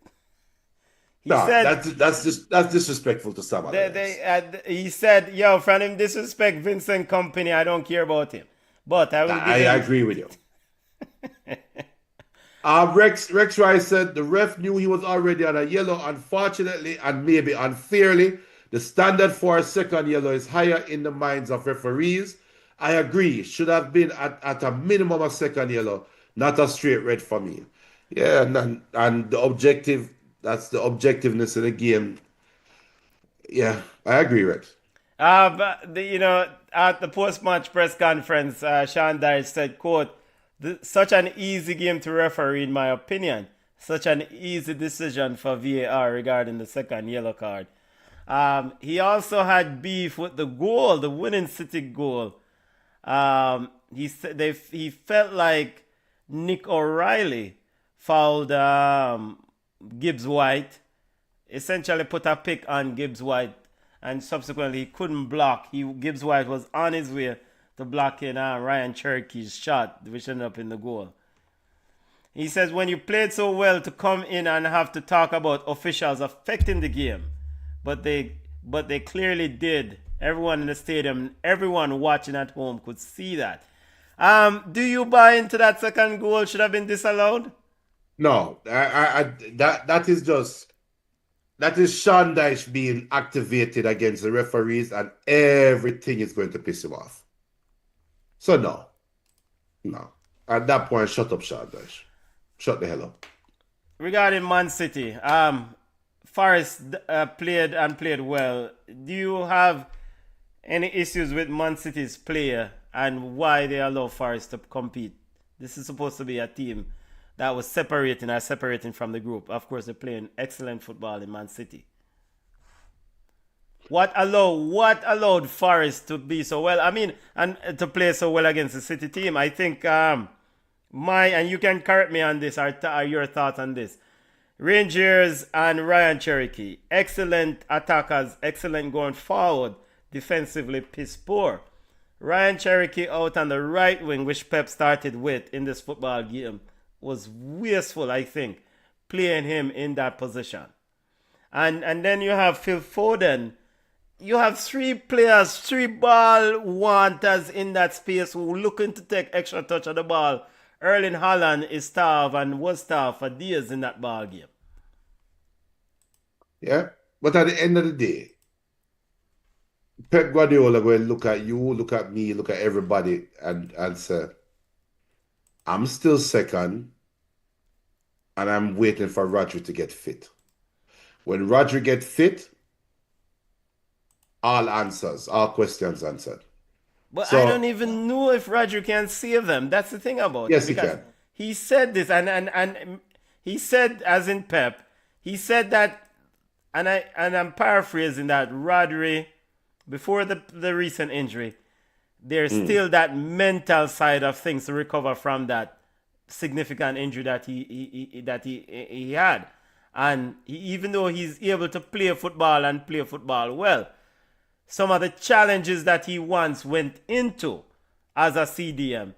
He said that's disrespectful to Sam Allardyce. he said, "Yo, from him disrespect Vincent Company. I don't care about him." But I agree with you. Rex Rice said the ref knew he was already on a yellow. Unfortunately, and maybe unfairly, the standard for a second yellow is higher in the minds of referees. I agree. Should have been at a minimum of second yellow, not a straight red for me. Yeah, and the objective, that's the objectiveness of the game. Yeah, I agree, Rex. At the post-match press conference, Sean Dyche said, quote, such an easy game to referee in my opinion. Such an easy decision for VAR regarding the second yellow card. He also had beef with the goal, the winning City goal. He felt like Nick O'Reilly fouled Gibbs White, essentially put a pick on Gibbs White, and subsequently he couldn't block. Gibbs White was on his way to blocking Ryan Cherokee's shot, which ended up in the goal. He says, when you played so well to come in and have to talk about officials affecting the game, but they clearly did. Everyone in the stadium, everyone watching at home could see that. Do you buy into that second goal should have been disallowed? No, that is Sean Dyche being activated against the referees, and everything is going to piss him off. So no. At that point, shut up, Sean Dyche. Shut the hell up. Regarding Man City, Forrest played well. Do you have any issues with Man City's player and why they allow Forrest to compete? This is supposed to be a team that was separating from the group. Of course, they're playing excellent football in Man City. What allowed Forrest to be so well? I mean, and to play so well against the City team. I think and you can correct me on this, or your thoughts on this. Rangers and Ryan Cherokee, excellent attackers, excellent going forward, defensively piss poor. Ryan Cherokee out on the right wing, which Pep started with in this football game, was wasteful, I think, playing him in that position. And then you have Phil Foden. You have three players, three ball wanters in that space who are looking to take extra touch of the ball. Erling Haaland is starved and was starved for days in that ball game. Yeah, but at the end of the day, Pep Guardiola will look at you, look at me, look at everybody, and say, I'm still second, and I'm waiting for Rodri to get fit. When Rodri gets fit, all questions answered. But I don't even know if Roger can save them. That's the thing about yes, it. Because he can. He said this, and he said, as in Pep, he said that, and I'm paraphrasing that Rodri, before the recent injury, there's still that mental side of things to recover from that significant injury that he had, and even though he's able to play football and play football well, some of the challenges that he once went into as a CDM,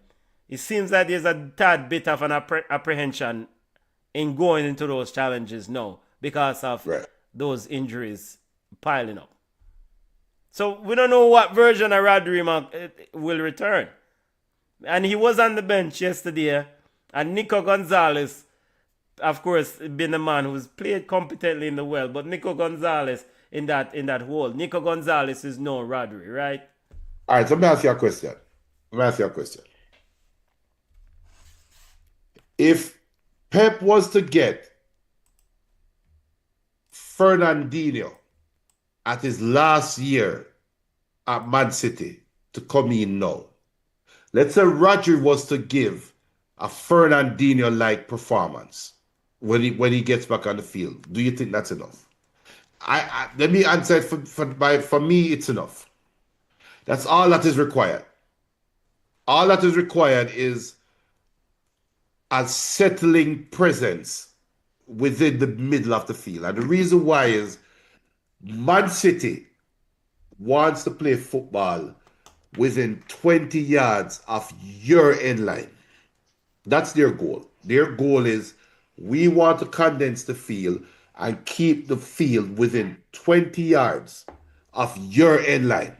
it seems that there's a tad bit of an apprehension in going into those challenges now because of those injuries piling up. So we don't know what version of Rodri will return. And he was on the bench yesterday, and Nico Gonzalez, of course, been the man who's played competently in the world, but Nico Gonzalez in that hole. Nico Gonzalez is no Rodri, right? All right, let me ask you a question. If Pep was to get Fernandinho at his last year at Man City to come in now, let's say Rodri was to give a Fernandinho-like performance when he gets back on the field, do you think that's enough? Let me answer it for me, it's enough. That's all that is required. All that is required is a settling presence within the middle of the field. And the reason why is Man City wants to play football within 20 yards of your end line. That's their goal. Their goal is we want to condense the field and keep the field within 20 yards of your end line.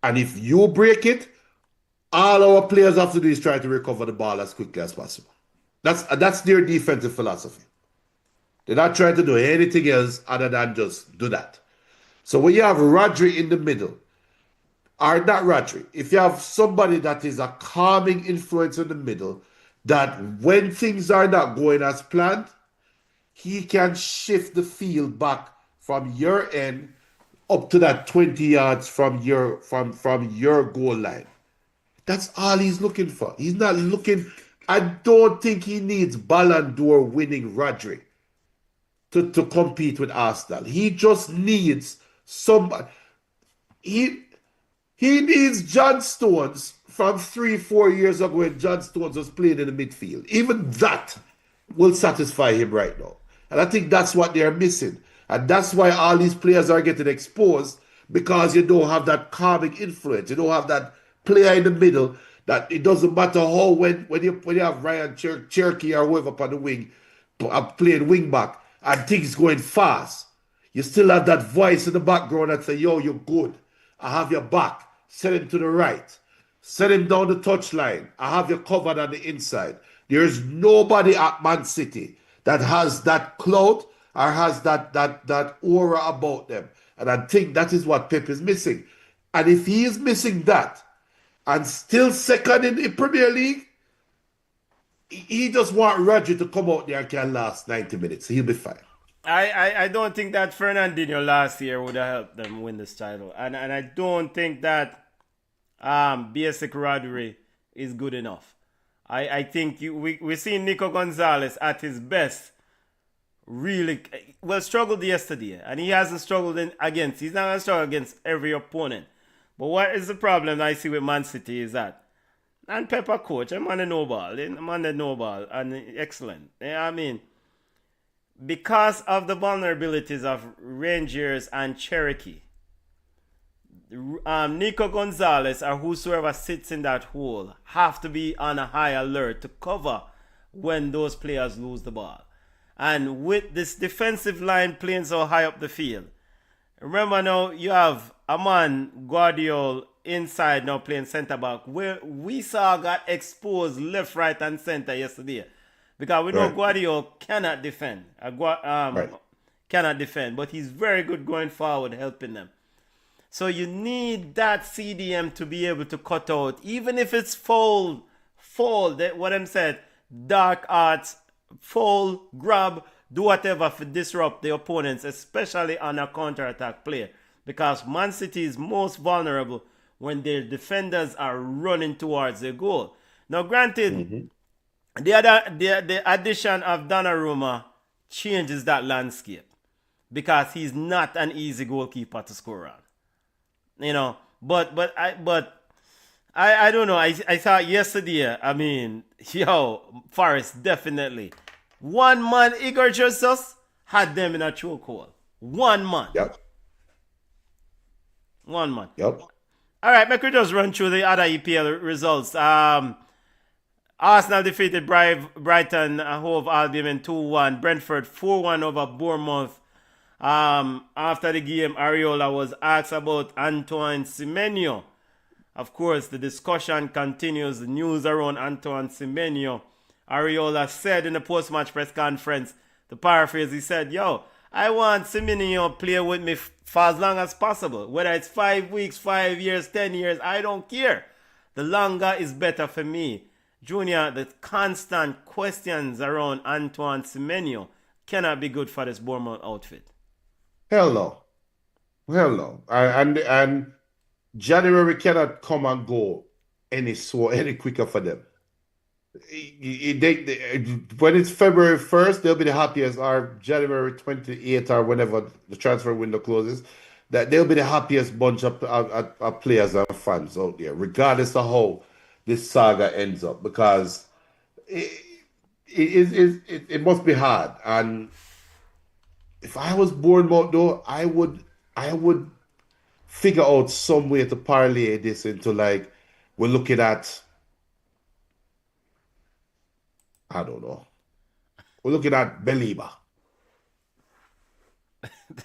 And if you break it, all our players have to do is try to recover the ball as quickly as possible. That's their defensive philosophy. They're not trying to do anything else other than just do that. So when you have Rodri in the middle, or not Rodri, if you have somebody that is a calming influence in the middle, that when things are not going as planned, he can shift the field back from your end up to that 20 yards from your goal line. That's all he's looking for. He's not looking. I don't think he needs Ballon d'Or winning Rodri to compete with Arsenal. He just needs somebody. He he needs John Stones from 3, 4 years ago when John Stones was playing in the midfield. Even that will satisfy him right now. And I think that's what they're missing. And that's why all these players are getting exposed because you don't have that calming influence. You don't have that player in the middle that it doesn't matter how when you have Ryan Cherky or whoever up on the wing playing wing back and things going fast. You still have that voice in the background that say, yo, you're good. I have your back. Send him to the right. Send him down the touchline. I have you covered on the inside. There's nobody at Man City that has that clout or has that aura about them. And I think that is what Pep is missing. And if he is missing that and still second in the Premier League, he just want Roger to come out there and can last 90 minutes. He'll be fine. I don't think that Fernandinho last year would have helped them win this title. And I don't think that basic Rodri is good enough. I think we're seeing Nico Gonzalez at his best really struggled yesterday, and he hasn't struggled he's not going to struggle against every opponent. But what is the problem I see with Man City is that, and Pepper coach, I'm on the no ball, and excellent. I mean, because of the vulnerabilities of Rangers and Cherokee, Nico Gonzalez or whosoever sits in that hole have to be on a high alert to cover when those players lose the ball. And with this defensive line playing so high up the field, remember now you have a man, Guardiola, inside now playing centre back, where we saw got exposed left, right, and centre yesterday. Because we know Guardiola cannot defend. Cannot defend, but he's very good going forward, helping them. So you need that CDM to be able to cut out, even if it's foul, what I'm saying, dark arts, foul, grab, do whatever to disrupt the opponents, especially on a counter-attack play. Because Man City is most vulnerable when their defenders are running towards their goal. Now, granted, the addition of Donnarumma changes that landscape because he's not an easy goalkeeper to score on. You know, but I don't know. I thought yesterday, I mean, Forest definitely. One man, Igor Jesus, had them in a chokehold. One man. Yep. One man. Yep. All right, make we just run through the other EPL results. Arsenal defeated Brighton Hove Albion 2-1. Brentford 4-1 over Bournemouth. After the game, Areola was asked about Antoine Semenyo. Of course, the discussion continues. The news around Antoine Semenyo. Areola said in the post-match press conference, to paraphrase, he said, I want Semenyo play with me for as long as possible. Whether it's 5 weeks, 5 years, 10 years, I don't care. The longer is better for me. Junior, the constant questions around Antoine Semenyo cannot be good for this Bournemouth outfit. Hell no. Hell no. And January cannot come and go any quicker for them. When it's February 1st, they'll be the happiest, or January 28th, or whenever the transfer window closes, that they'll be the happiest bunch of players and fans out there, regardless of how this saga ends up, because it must be hard. And if I was Bournemouth, though, I would figure out some way to parlay this into, like, we're looking at, I don't know, we're looking at Belieber,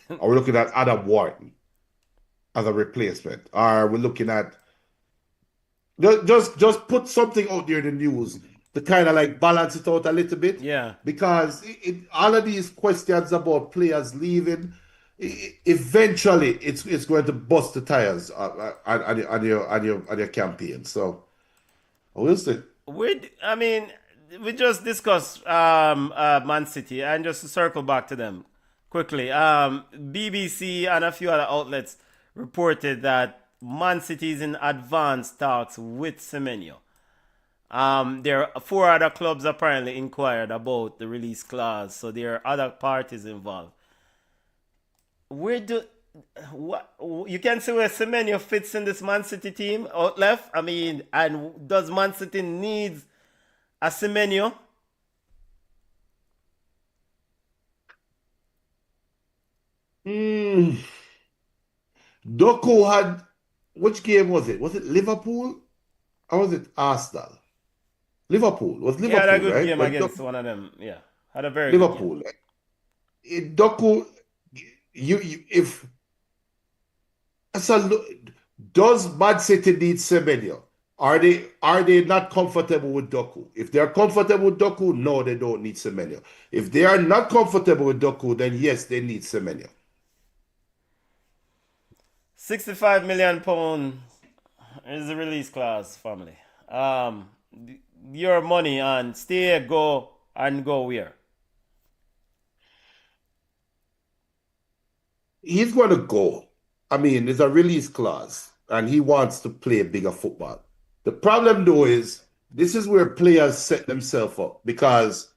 or we're looking at Adam Wharton as a replacement, or we're looking at just put something out there in the news to kind of like balance it out a little bit. Yeah. Because all of these questions about players leaving, eventually it's going to bust the tires on your campaign. So we'll see. We just discussed Man City, and just to circle back to them quickly. BBC and a few other outlets reported that Man City is in advanced talks with Semenyo. There are four other clubs apparently inquired about the release clause, so there are other parties involved. Where do what you can see where Semenyo fits in this Man City team out left? I mean, and does Man City needs a Semenyo? Doku had, which game was it? Was it Liverpool or was it Arsenal? Liverpool. It was He had a Liverpool, good right? game When against one of them. Yeah, had a very good game. Liverpool. Doku, if so, does Man City need Semenyo? Are they not comfortable with Doku? If they're comfortable with Doku, no, they don't need Semenyo. If they are not comfortable with Doku, then yes, they need Semenyo. 65 million pound is the release clause, family. Your money on stay, go, and go where? He's going to go. I mean, there's a release clause, and he wants to play bigger football. The problem, though, is this is where players set themselves up because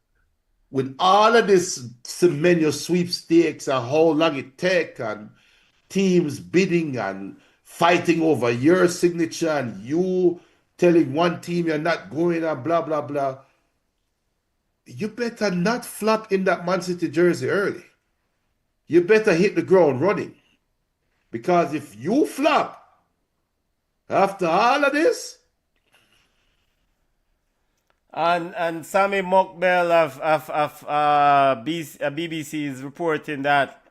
with all of this Semenyo sweepstakes and how long it take and teams bidding and fighting over your signature and you telling one team you're not going and blah, blah, blah, you better not flop in that Man City jersey early. You better hit the ground running. Because if you flop after all of this, And Sammy Mokbel of BBC is reporting that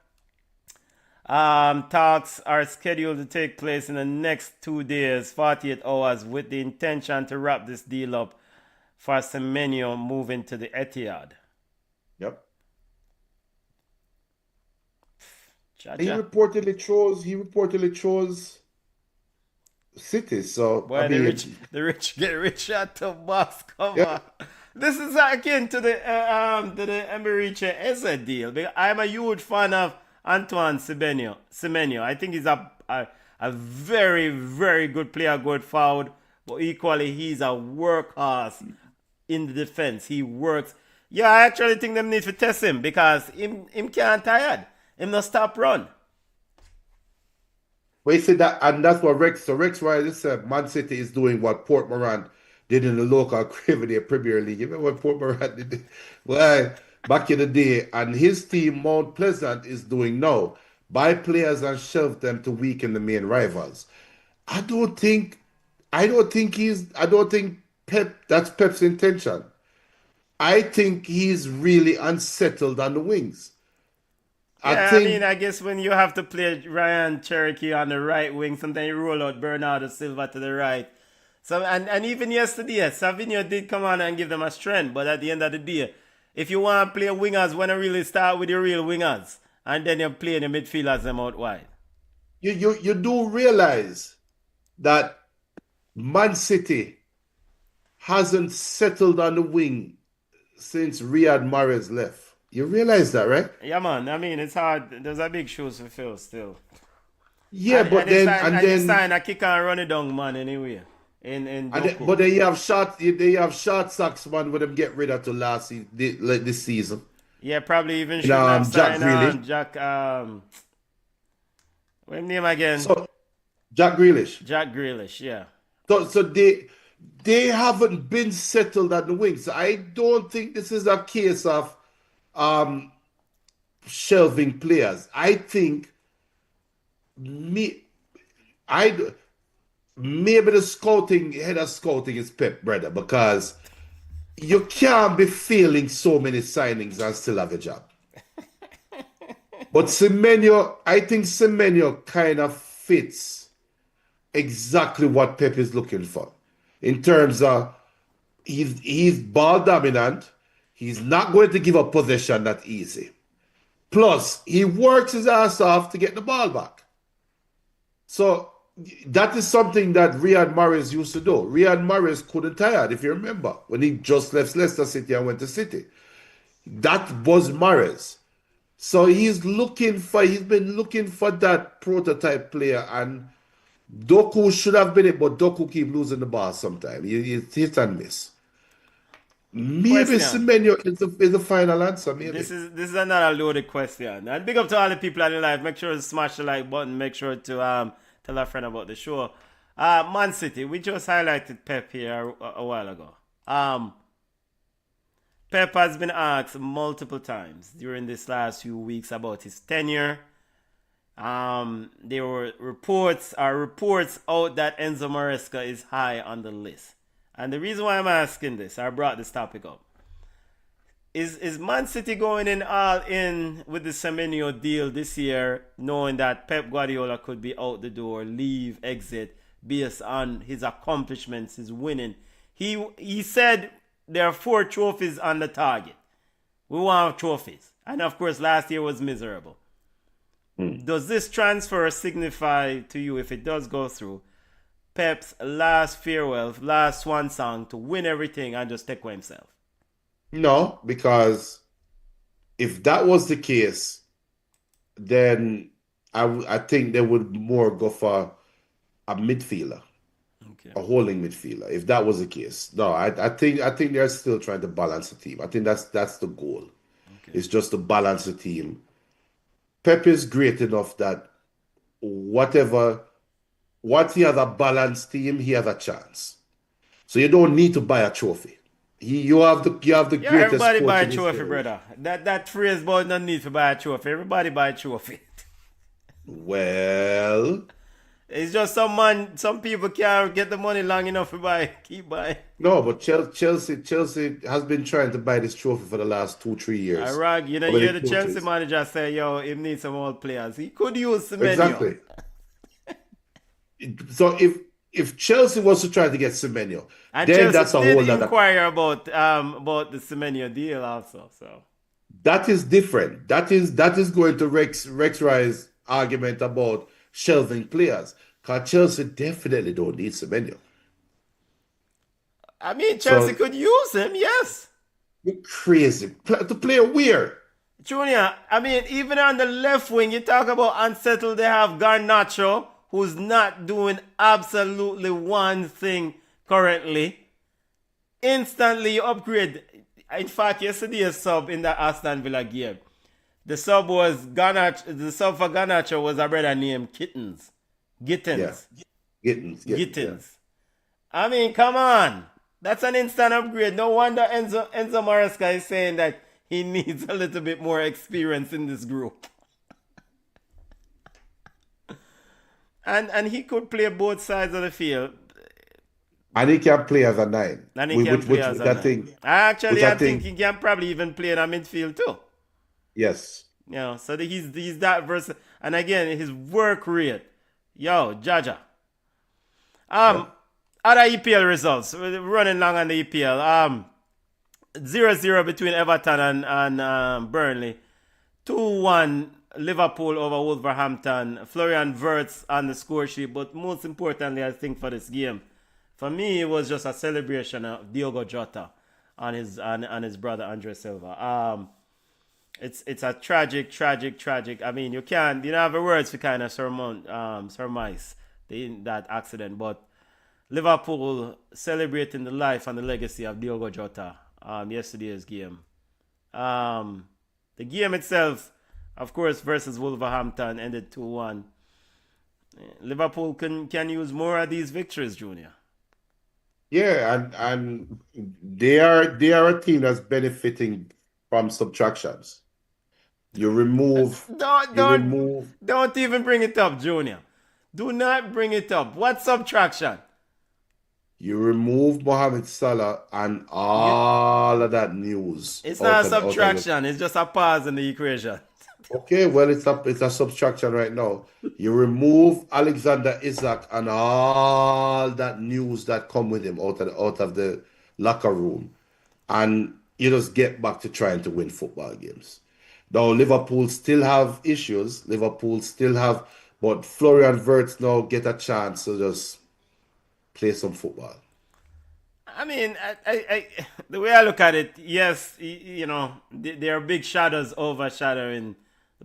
talks are scheduled to take place in the next 2 days, 48 hours, with the intention to wrap this deal up for Semenyo moving to the Etihad. yep. He Cha-cha. reportedly chose City. So Boy, I mean, the rich get richer to boss. Come yeah. on. This is akin to the Emeriche Eze deal. I'm a huge fan of Antoine Semenyo. I think he's a very, very good player going forward, but equally he's a workhorse in the defense. He works. Yeah, I actually think them need to test him because him can't tired. Him not stop run. Well, you see that, and that's what Rex. So Rex Riley said, Man City is doing what Port Morant did in the local Premier League. You remember what Port Morant did? Well, back in the day, and his team Mount Pleasant is doing now. Buy players and shelve them to weaken the main rivals. I don't think Pep. That's Pep's intention. I think he's really unsettled on the wings. Yeah, I mean, I guess when you have to play Ryan Cherokee on the right wing, sometimes you roll out Bernardo Silva to the right. So and even yesterday, Savinho did come on and give them a strength. But at the end of the day, if you want to play wingers, when you really start with your real wingers, and then you play the midfielders them out wide. You do realize that Man City hasn't settled on the wing since Riyad Mahrez left. You realize that, right? Yeah, man. I mean, it's hard. There's a big shoes to fill still. Yeah, but it's time a kick and run it down, man. Anyway, but they have short socks, man. With them get rid of to last this season. Yeah, probably even should have Jack signed Grealish. What name again? So Jack Grealish. Jack Grealish, yeah. So they haven't been settled on the wings. So I don't think this is a case of shelving players. I think maybe the head of scouting is Pep, brother, because you can't be failing so many signings and still have a job. But I think Semenyo kind of fits exactly what Pep is looking for. In terms of he's ball dominant. He's not going to give up possession that easy. Plus, he works his ass off to get the ball back. So that is something that Riyad Mahrez used to do. Riyad Mahrez couldn't tired, if you remember, when he just left Leicester City and went to City. That was Mahrez. So he's been looking for that prototype player, and Doku should have been it, but Doku keep losing the ball sometimes. It's hit and miss. Maybe Question. Semenyo is the final answer, maybe. This is another loaded question. And big up to all the people in the live. Make sure to smash the like button. Make sure to tell a friend about the show. Man City, we just highlighted Pep here a while ago. Pep has been asked multiple times during this last few weeks about his tenure. There were reports out that Enzo Maresca is high on the list. And the reason why I'm asking this, I brought this topic up. Is Man City going in all in with the Semenyo deal this year, knowing that Pep Guardiola could be out the door, leave, exit, based on his accomplishments, his winning? He said there are 4 trophies on the target. We want trophies. And of course, last year was miserable. Does this transfer signify to you, if it does go through, Pep's last farewell, last swan song to win everything and just take away himself? No, because if that was the case, then I think they would more go for a midfielder, Okay. a holding midfielder. If that was the case, no, I think they're still trying to balance the team. I think that's the goal. Okay. It's just to balance the team. Pep is great enough that once he has a balanced team, he has a chance. So you don't need to buy a trophy. You have the Yeah, greatest everybody coach buy a in his trophy, generation. brother. That phrase about no need to buy a trophy. Everybody buy a trophy. Well, It's just some people can't get the money long enough to buy, keep buying. no, but Chelsea has been trying to buy this trophy for the last 2, 3 years. Rag, How you hear many the Chelsea trophies? manager say, yo, he needs some old players. He could use Semenyo. Exactly. So if Chelsea was to try to get Semenyo, And then Chelsea that's a did whole other. inquire about the Semenyo deal also. So That is different. That is going to Rex Rice's argument about shelving players. Because Chelsea definitely don't need Semenyo. I mean, Chelsea So could use him, yes. you're crazy. To play where? Junior, I mean, even on the left wing, you talk about unsettled. They have Garnacho, who's not doing absolutely one thing currently. Instantly upgrade. In fact, yesterday's sub in the Aston Villa game, the sub was Garnacho. The sub for Garnacho was a brother named Gittins. Yeah. Gittins. Yeah. Gittins. I mean, come on. That's an instant upgrade. No wonder Enzo Maresca is saying that he needs a little bit more experience in this group. And he could play both sides of the field. And he can play as a 9. And he can play as a that nine. thing. Actually, I I think think- he can probably even play in a midfield too. Yes. You know, so he's that versatile. And again, his work rate. Yo, Jaja. Other EPL results. We're running long on the EPL. 0-0 between Everton and Burnley. 2-1 Liverpool over Wolverhampton. Florian Wirtz on the score sheet. But most importantly, I think for this game, for me, it was just a celebration of Diogo Jota on his brother Andre Silva. It's a tragic. I mean, you don't have the words to kind of surmise that accident. But Liverpool celebrating the life and the legacy of Diogo Jota. Yesterday's game. The game itself, of course, versus Wolverhampton ended 2-1. Liverpool can use more of these victories, Junior. Yeah, and they are a team that's benefiting from subtractions. You remove Don't even bring it up, Junior. Do not bring it up. What subtraction? you remove Mohamed Salah and all of that news. It's out not a of the- subtraction. It's just a pause in the equation. Okay, well, it's a subtraction right now. You remove Alexander Isak and all that news that come with him out of the locker room, and you just get back to trying to win football games. Now Liverpool still have issues. But Florian Wirtz now get a chance to just play some football. I mean, the way I look at it, yes, you know, there are big shadows overshadowing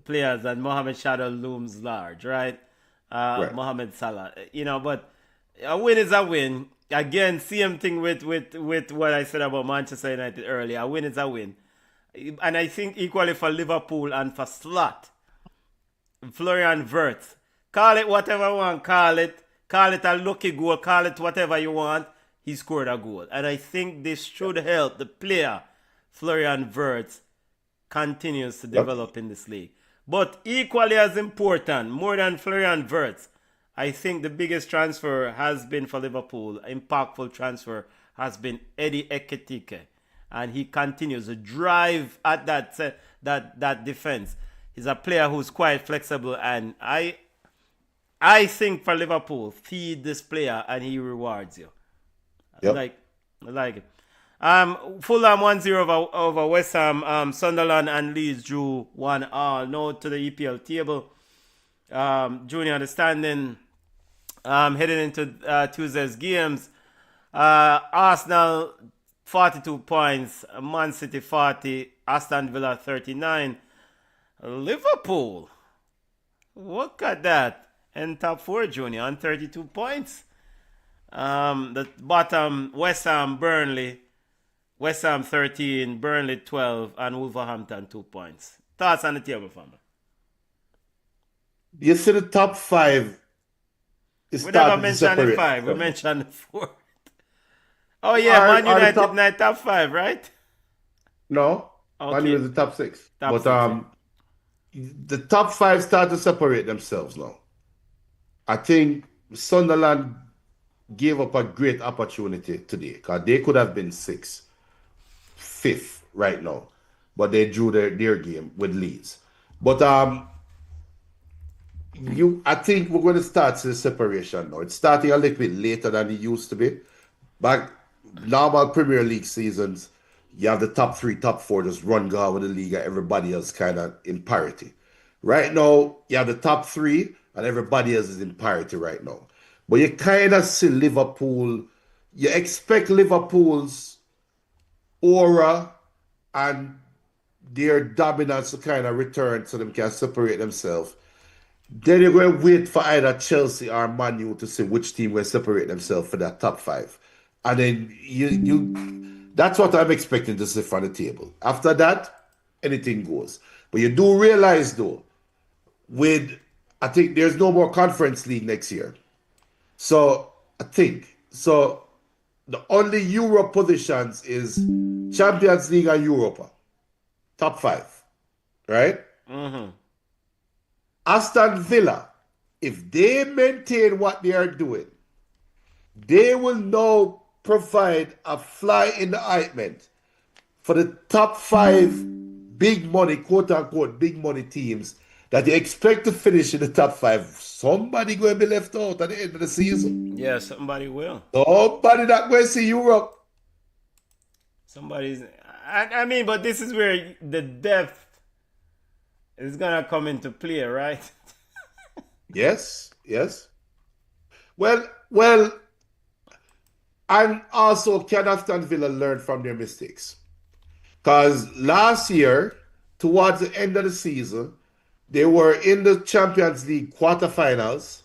players, and Mohamed Shadow looms large, right? Right. Mohamed Salah, but a win is a win. Again, same thing with what I said about Manchester United earlier. A win is a win, and I think equally for Liverpool and for Slot, Florian Wirtz. Call it whatever you want. Call it a lucky goal. Call it whatever you want. He scored a goal, and I think this should help the player Florian Wirtz continues to Yep. develop in this league. But equally as important, more than Florian Wirtz, I think the biggest transfer has been for Liverpool, impactful transfer, has been Eddie Ekitike. And he continues to drive at that defense. He's a player who's quite flexible, and I think for Liverpool, feed this player and he rewards you. Yep. I like it. Fulham 1-0 over West Ham. Sunderland and Leeds drew 1-1. Now to the EPL table. Junior, the standing heading into Tuesday's games. Arsenal 42 points. Man City 40. Aston Villa 39. Liverpool. Look at that. In top 4, Junior, on 32 points. The bottom, West Ham, Burnley. West Ham 13, Burnley 12, and Wolverhampton 2 points. Thoughts on the table, family? You see the top 5 is We never starting to mentioned the separate. 5, we mentioned the 4. Oh, yeah, Are Man the United top- night top 5, right? No, Okay. Man U is the top 6. Top But six, the top 5 start to separate themselves now. I think Sunderland gave up a great opportunity today because they could have been 5th right now, but they drew their game with Leeds. But I think we're going to start the separation now. It's starting a little bit later than it used to be. Back normal Premier League seasons, you have the top 3, top 4 just run go with the league, and everybody else kind of in parity. Right now, you have the top 3, and everybody else is in parity right now. But you kind of see Liverpool. You expect Liverpool's aura and their dominance to kind of return so they can separate themselves. Then you're going to wait for either Chelsea or Man U to see which team will separate themselves for that top 5. And then that's what I'm expecting to see from the table. After that, anything goes. But you do realize though, I think there's no more Conference League next year. So the only Europe positions is Champions League and Europa. Top 5. Right? Aston Villa, if they maintain what they are doing, they will now provide a fly in the ointment for the top 5 big money, quote unquote, big money teams that you expect to finish in the top 5. Somebody going to be left out at the end of the season. Yeah, somebody will. Somebody not going to see Europe. Somebody's. I mean, but this is where the depth is going to come into play, right? Yes. Well, and also can Aston Villa learn from their mistakes? Because last year, towards the end of the season, they were in the Champions League quarterfinals.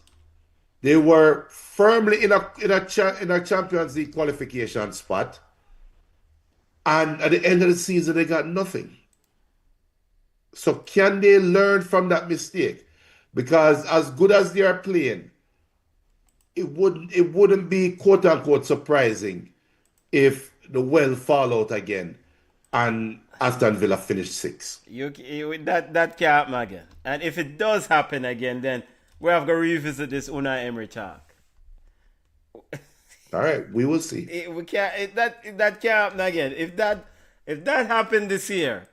They were firmly in a Champions League qualification spot. And at the end of the season, they got nothing. So can they learn from that mistake? Because as good as they are playing, it wouldn't be quote unquote surprising if the well fall out again and Aston Villa finished 6. That can't happen again. And if it does happen again, then we have to revisit this Unai Emery talk. All right, we will see. We can't. That can't happen again. If that happened this year,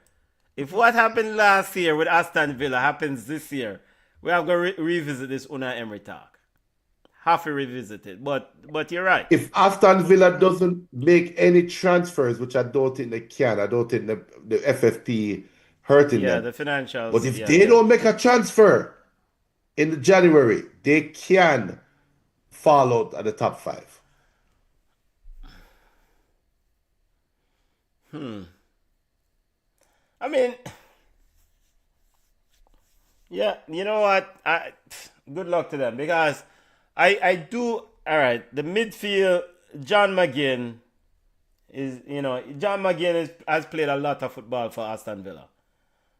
if what happened last year with Aston Villa happens this year, we have to revisit this Unai Emery talk. Have to revisit it. But you're right. If Aston Villa doesn't make any transfers, which I don't think they can, I don't think the FFP hurting them. Yeah, the financials. But if they don't make a transfer in January, they can fall out at the top 5. I mean, Yeah, you know what? Good luck to them because I do. All right, the midfield, John McGinn John McGinn has played a lot of football for Aston Villa,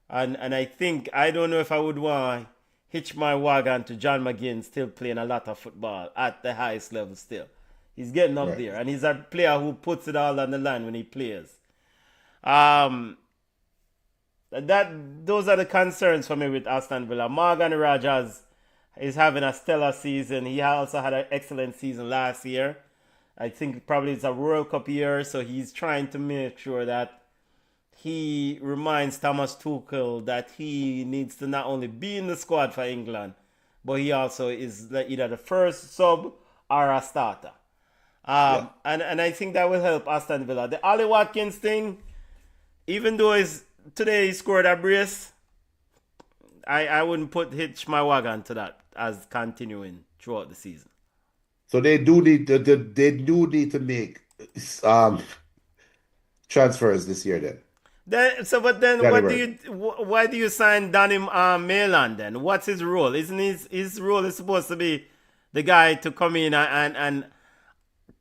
and I think I don't know if I would want to hitch my wagon to John McGinn still playing a lot of football at the highest level still. He's getting up Right. there, and he's a player who puts it all on the line when he plays. Um, those are the concerns for me with Aston Villa. Morgan Rogers is having a stellar season. He also had an excellent season last year. I think probably it's a World Cup year, so he's trying to make sure that he reminds Thomas Tuchel that he needs to not only be in the squad for England, but he also is either the first sub or a starter. Yeah. And I think that will help Aston Villa. The Ollie Watkins thing, even though today he scored a brace, I wouldn't hitch my wagon to that as continuing throughout the season. So they do need to make um transfers this year then. But then January. why do you sign Danny Malan then? What's his role? Isn't his role is supposed to be the guy to come in and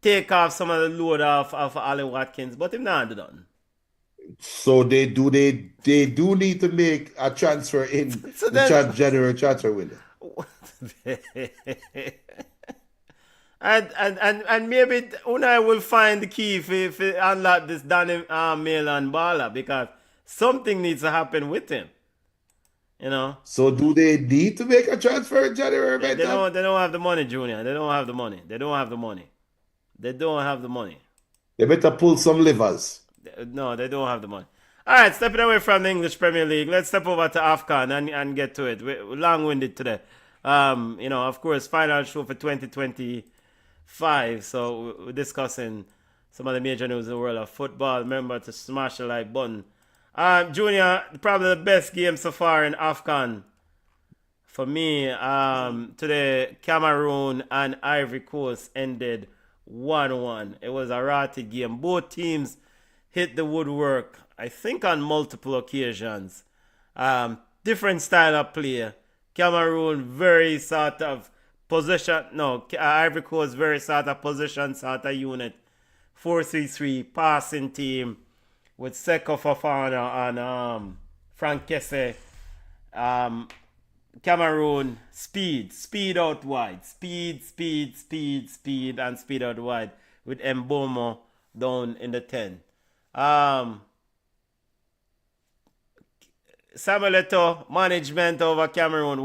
take off some of the load of Ollie Watkins, but him not done. So they do need to make a transfer in So the then January transfer window. and maybe Unai will find the key if unlock this Danny Malan Balla because something needs to happen with him. You know, So do they need to make a transfer in January, they Benton? don't have the money, Junior. They don't have the money. They don't have the money. They don't have the money. They better pull some livers. No, they don't have the money. All right, stepping away from the English Premier League, let's step over to AFCON and get to it. We're long-winded today. Of course, final show for 2025. So we're discussing some of the major news in the world of football. Remember to smash the like button. Junior, probably the best game so far in AFCON for me. Today, Cameroon and Ivory Coast ended 1-1. It was a ratty game. Both teams hit the woodwork, I think, on multiple occasions. Different style of play. Cameroon very sort of possession. No, Ivory Coast very sort of possession sort of unit. 4-3-3 passing team with Seko Fofana and Frank Kesse. Cameroon speed out wide, speed, and speed out wide with Mbomo down in the 10. Samuel Eto'o management over Cameroon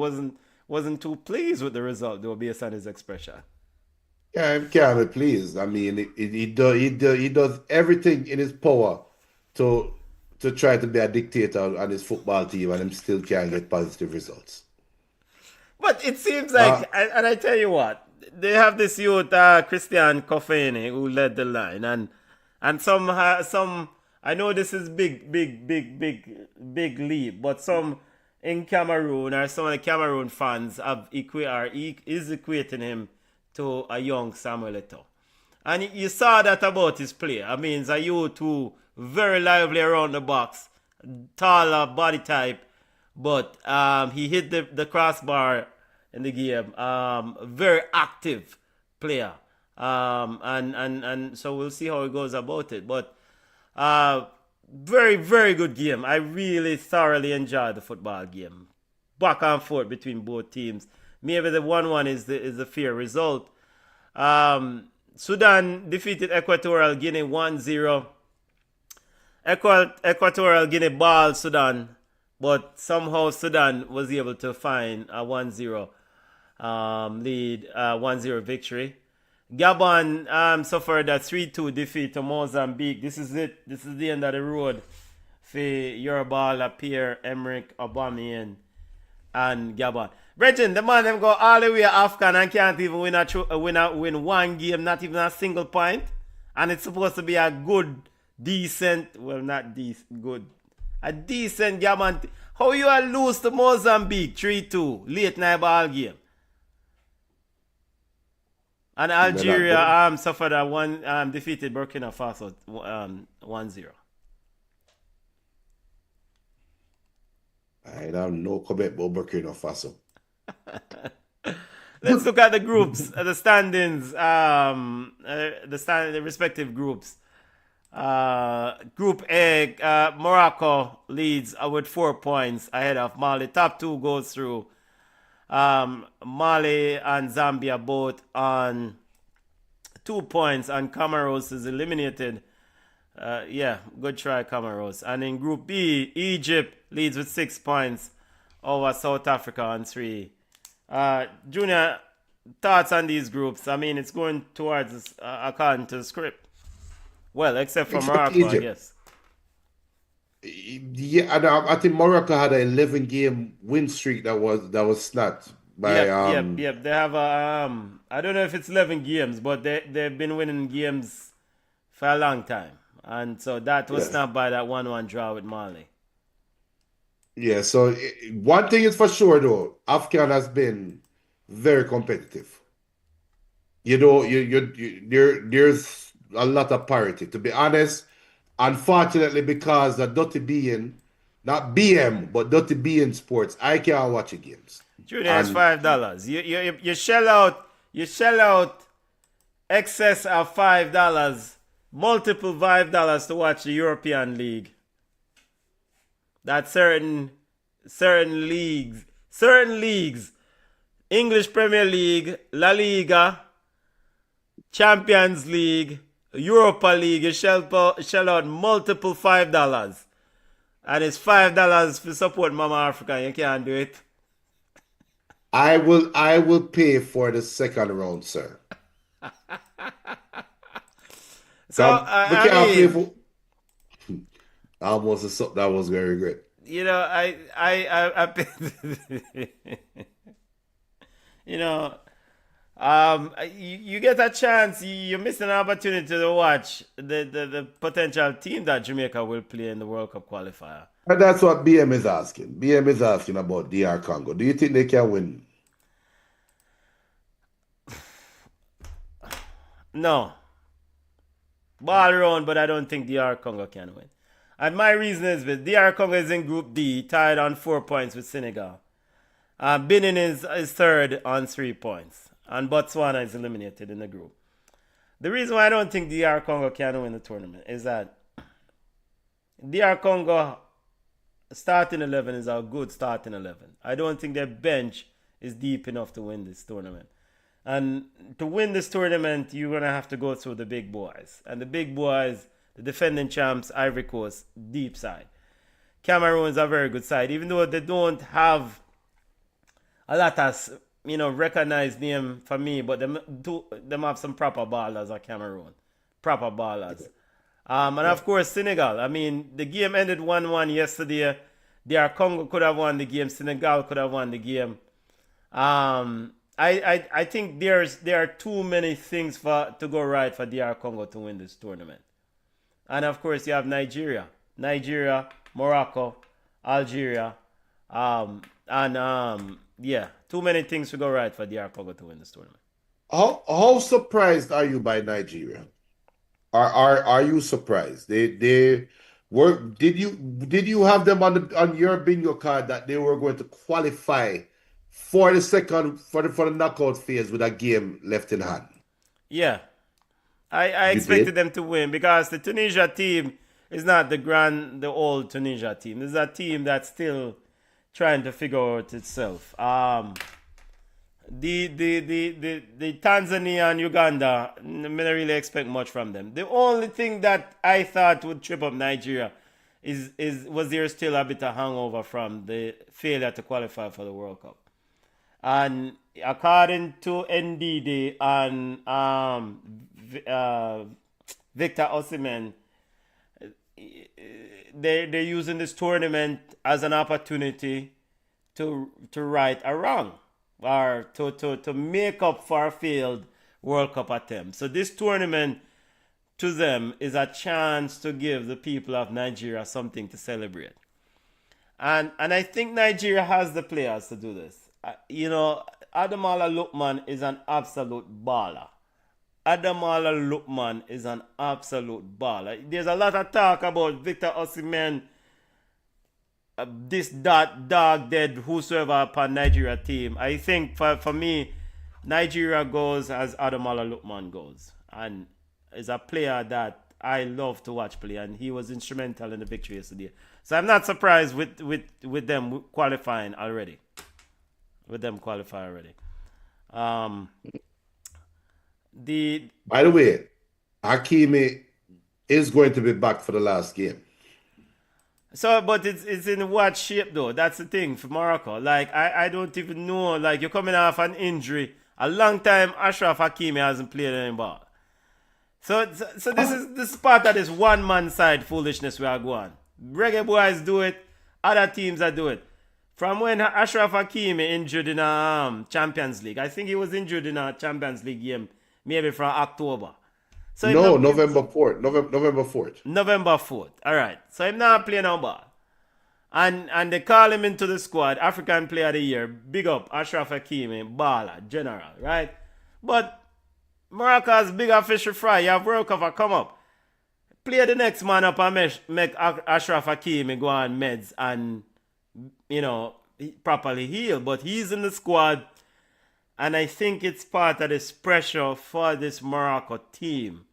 wasn't too pleased with the result, though, based on his expression. Yeah, can't be pleased. I mean, he does everything in his power to try to be a dictator on his football team, and him still can't get positive results. But it seems Uh, like, and I tell you what, they have this youth, Christian Kofene, who led the line, and some, I know this is big leap, but some in Cameroon or some of the Cameroon fans is equating him to a young Samuel Eto'o. And you saw that about his play. I mean, it's a youth who very lively around the box, taller body type, but he hit the crossbar in the game. Very active player. And so we'll see how he goes about it. But very, very good game. I really thoroughly enjoyed the football game. Back and forth between both teams. Maybe the 1-1 is the fair result. Sudan defeated Equatorial Guinea 1-0. Equatorial Guinea balled Sudan, but somehow Sudan was able to find a 1-0 lead, 1-0 victory. Gabon suffered a 3-2 defeat to Mozambique. This is it. This is the end of the road for Yoruba, Pierre, Emerick, Aubameyang, and Gabon. Brethren, the man them go all the way to AFCON and can't even win one game, not even a single point. And it's supposed to be a good, decent, well, not decent, good, a decent Gabon. How you are lose to Mozambique 3-2 late night ball game? And Algeria suffered a defeated Burkina Faso 1-0. I have no comment about Burkina Faso. Let's look at the groups, the standings, the respective groups. Group A, Morocco leads with 4 points ahead of Mali. Top two goes through. Mali and Zambia both on 2 points, and Comoros is eliminated. Good try, Comoros. And in Group B, Egypt leads with 6 points over South Africa on 3. Junior, thoughts on these groups? I mean, it's going towards according to the script. Well, except for Except Morocco, I Egypt. guess. Yeah, and I think Morocco had an 11-game win streak that was snapped by Yep. They have I don't know if it's 11 games, but they've been winning games for a long time, and so that was yeah. snapped by that 1-1 draw with Mali. Yeah, so one thing is for sure though, AFCON has been very competitive. You know, there's a lot of parity. To be honest, unfortunately, because of Dirty being not BM, but Dirty being sports, I can't watch the games. Junior, it's And $5. You shell out excess of $5, multiple $5 to watch the European League. That certain leagues, English Premier League, La Liga, Champions League, Europa League, you shell out multiple $5. And it's $5 to support Mama Africa. You can't do it. I will pay for the second round, sir. So We can't pay for almost something that was very great. You know, you know, you get a chance. You're missing an opportunity to watch the potential team that Jamaica will play in the World Cup qualifier. And that's what BM is asking. BM is asking about DR Congo. Do you think they can win? No. Ball around, but I don't think DR Congo can win. And my reason is this: DR Congo is in Group D, tied on 4 points with Senegal. Benin is third on 3 points. And Botswana is eliminated in the group. The reason why I don't think DR Congo can win the tournament is that DR Congo starting 11 is a good starting 11. I don't think their bench is deep enough to win this tournament. And to win this tournament, you're going to have to go through the big boys. And the big boys, the defending champs, Ivory Coast, deep side. Cameroon is a very good side, even though they don't have a lot of recognized name for me, but them have some proper ballers at Cameroon. Proper ballers. And of course, Senegal. I mean, the game ended 1-1 yesterday. DR Congo could have won the game. Senegal could have won the game. I think there are too many things to go right for DR Congo to win this tournament. And of course, you have Nigeria, Morocco, Algeria, too many things to go right for DR Congo to win this tournament. How surprised are you by Nigeria? Are you surprised? They were. Did you have them on your bingo card that they were going to qualify for the knockout phase with a game left in hand? Yeah, I expected them to win because the Tunisia team is not the old Tunisia team. This is a team that's still trying to figure out itself. The Tanzania and Uganda, I don't really expect much from them. The only thing that I thought would trip up Nigeria was there still a bit of hangover from the failure to qualify for the World Cup. And according to NDD and Victor Osimhen, they're using this tournament as an opportunity to right a wrong, or to make up for a failed World Cup attempt. So this tournament to them is a chance to give the people of Nigeria something to celebrate. And I think Nigeria has the players to do this. Ademola Lookman is an absolute baller. There's a lot of talk about Victor Osimhen this dog dead whosoever upon Nigeria team. I think for me, Nigeria goes as Ademola Lookman goes, and is a player that I love to watch play, and he was instrumental in the victory yesterday. So I'm not surprised with them qualifying already. With them qualifying already. By the way, Hakimi is going to be back for the last game. So, but it's in what shape though? That's the thing for Morocco. Like I don't even know. Like you're coming off an injury. A long time Ashraf Hakimi hasn't played any ball. So this is part of this one man side foolishness we are going. Reggae boys do it. Other teams that do it. From when Ashraf Hakimi injured in a Champions League, I think he was injured in a Champions League game, maybe from October. So no, November 4th. November 4th. November 4th. All right. So he's not playing no ball. And they call him into the squad, African Player of the Year. Big up, Ashraf Hakimi, baller, general, right? But Morocco's bigger fish to fry. You have World Cup come up. Play the next man up and make Ashraf Hakimi go on meds and, properly heal. But he's in the squad. And I think it's part of this pressure for this Morocco team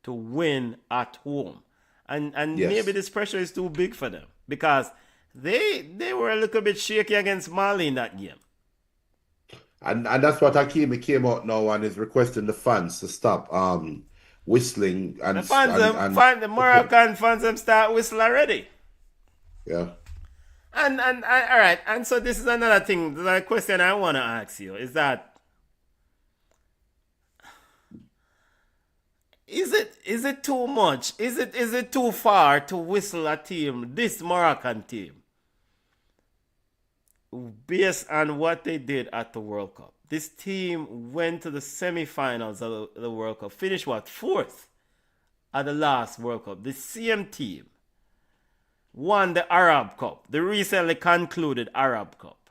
to win at home. And yes, maybe this pressure is too big for them because they were a little bit shaky against Mali in that game. And that's what Hakimi came out now and is requesting the fans to stop whistling. And the Moroccan fans them start whistling already. Yeah. And all right. And so this is another thing. The question I want to ask you is that is it too much? Is it too far to whistle a team, this Moroccan team, based on what they did at the World Cup? This team went to the semifinals of the World Cup, finished fourth at the last World Cup. The same team won the Arab Cup, the recently concluded Arab Cup,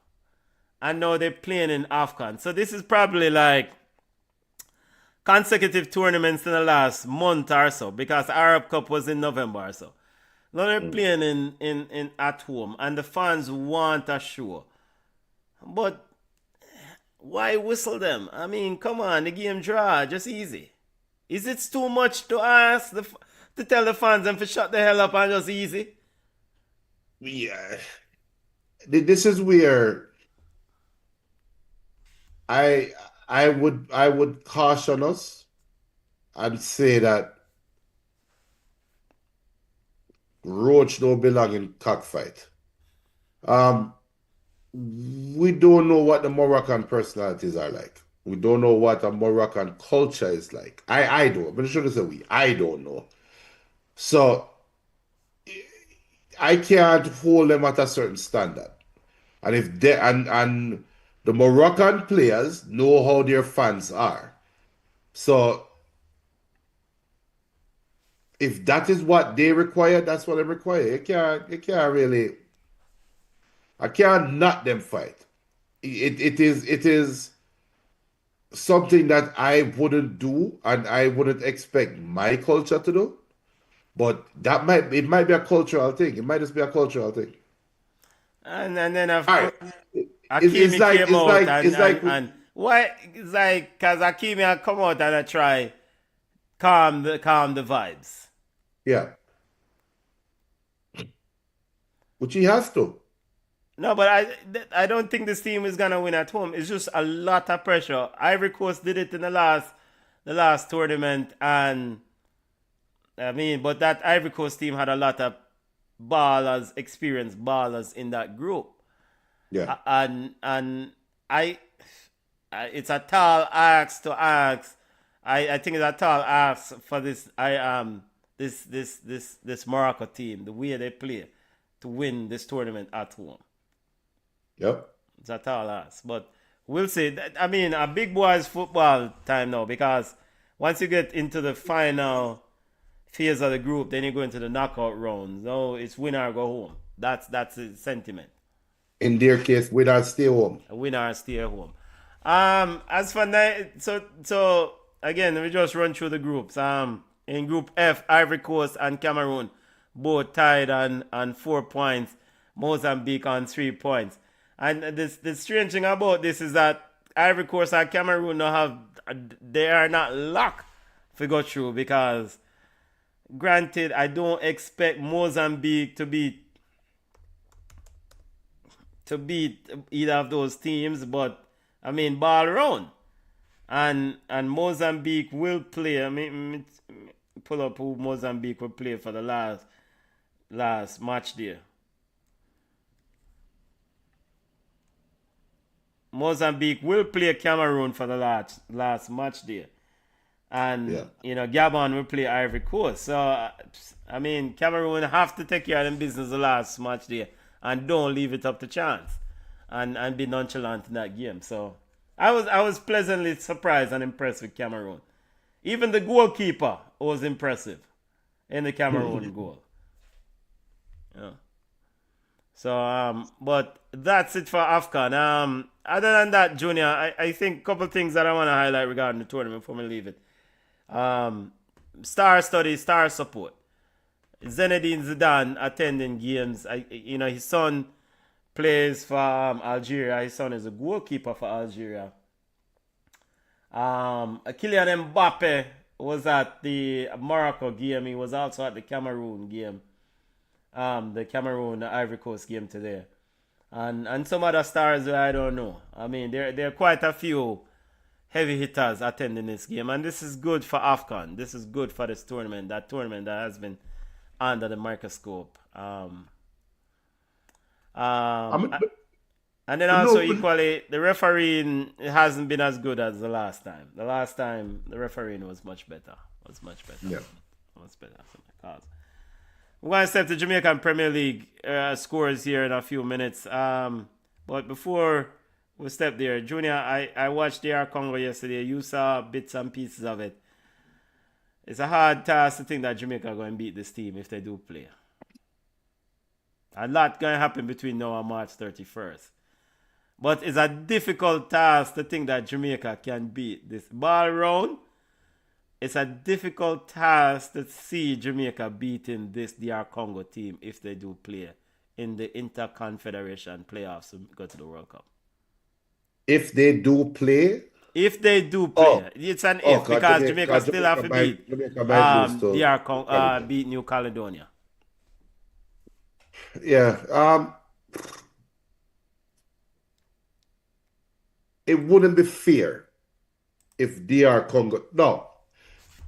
and now they're playing in AFCON. So this is probably like consecutive tournaments in the last month or so, because Arab Cup was in November or so. Now they're playing in at home, and the fans want a show. But why whistle them? I mean, come on, the game draw, just easy. Is it too much to ask to tell the fans and to shut the hell up and just easy? Yeah, this is where I would caution us and say that Roach don't belong in cockfight. We don't know what the Moroccan personalities are like. We don't know what a Moroccan culture is like. I don't. But I shouldn't say we. I don't know. So I can't hold them at a certain standard. And if they and the Moroccan players know how their fans are. So if that is what they require, that's what they require. You can't really. I can't not them fight. It is something that I wouldn't do and I wouldn't expect my culture to do. But it might be a cultural thing. It might just be a cultural thing. And then of course, Hakimi came out and why? It's like because Hakimi had come out and I try calm the vibes. Yeah, which he has to. No, but I don't think this team is gonna win at home. It's just a lot of pressure. Ivory Coast did it in the last tournament, and I mean, but that Ivory Coast team had a lot of experienced ballers in that group. Yeah, and it's a tall ask to ask. I think it's a tall ask for this this Morocco team, the way they play, to win this tournament at home. Yep. It's a tall ask. But we'll see. I mean, a big boys football time now, because once you get into the final phase of the group, then you go into the knockout rounds. No, it's win or go home. That's the sentiment. In their case, win or stay home. Win or stay home. As for so again, we just run through the groups. In Group F, Ivory Coast and Cameroon both tied on 4 points. Mozambique on 3 points. And the strange thing about this is that Ivory Coast and Cameroon they are not locked to go through, because granted, I don't expect Mozambique to beat either of those teams, but I mean, ball round. And Mozambique will play. I mean, pull up who Mozambique will play for the last match there. Mozambique will play Cameroon for the last match there. And, Gabon will play Ivory Coast. So, I mean, Cameroon have to take care of them business the last match there. And don't leave it up to chance. And be nonchalant in that game. So, I was pleasantly surprised and impressed with Cameroon. Even the goalkeeper was impressive in the Cameroon goal. Yeah. So, but that's it for AFCON. Other than that, Junior, I think a couple things that I want to highlight regarding the tournament before we leave it. Star study, star support. Zinedine Zidane attending games. His son plays for Algeria. His son is a goalkeeper for Algeria. Kylian Mbappe was at the Morocco game. He was also at the Cameroon game. The Cameroon Ivory Coast game today. And some other stars that I don't know. I mean, there are quite a few heavy hitters attending this game. And this is good for AFCON. This is good for this tournament. That tournament that has been under the microscope. And then also equally, the refereeing hasn't been as good as the last time. The last time, the refereeing was much better. Yeah. Much better. We're going to step to Jamaican Premier League scores here in a few minutes. But before we step there, Junior, I watched DR Congo yesterday. You saw bits and pieces of it. It's a hard task to think that Jamaica are going to beat this team if they do play. A lot going to happen between now and March 31st. But it's a difficult task to think that Jamaica can beat this ball round. It's a difficult task to see Jamaica beating this DR Congo team if they do play in the Interconfederation playoffs to go to the World Cup. If they do play? If they do play. It's an if, because Jamaica still have to beat beat New Caledonia. Yeah. It wouldn't be fair if DR Congo... No.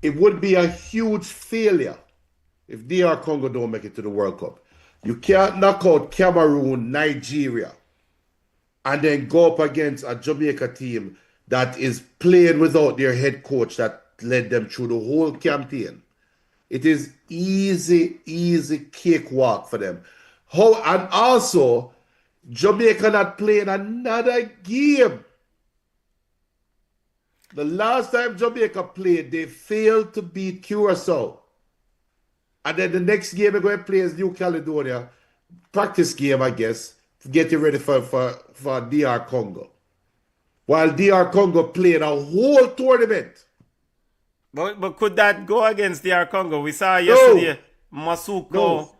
It would be a huge failure if DR Congo don't make it to the World Cup. You can't knock out Cameroon, Nigeria, and then go up against a Jamaica team that is playing without their head coach that led them through the whole campaign. It is easy cakewalk for them. And also, Jamaica not playing another game. The last time Jamaica played, they failed to beat Curacao. And then the next game they're going to play is New Caledonia. Practice game, I guess, to get you ready for DR Congo. While DR Congo played a whole tournament. But could that go against DR Congo? We saw yesterday Masuko,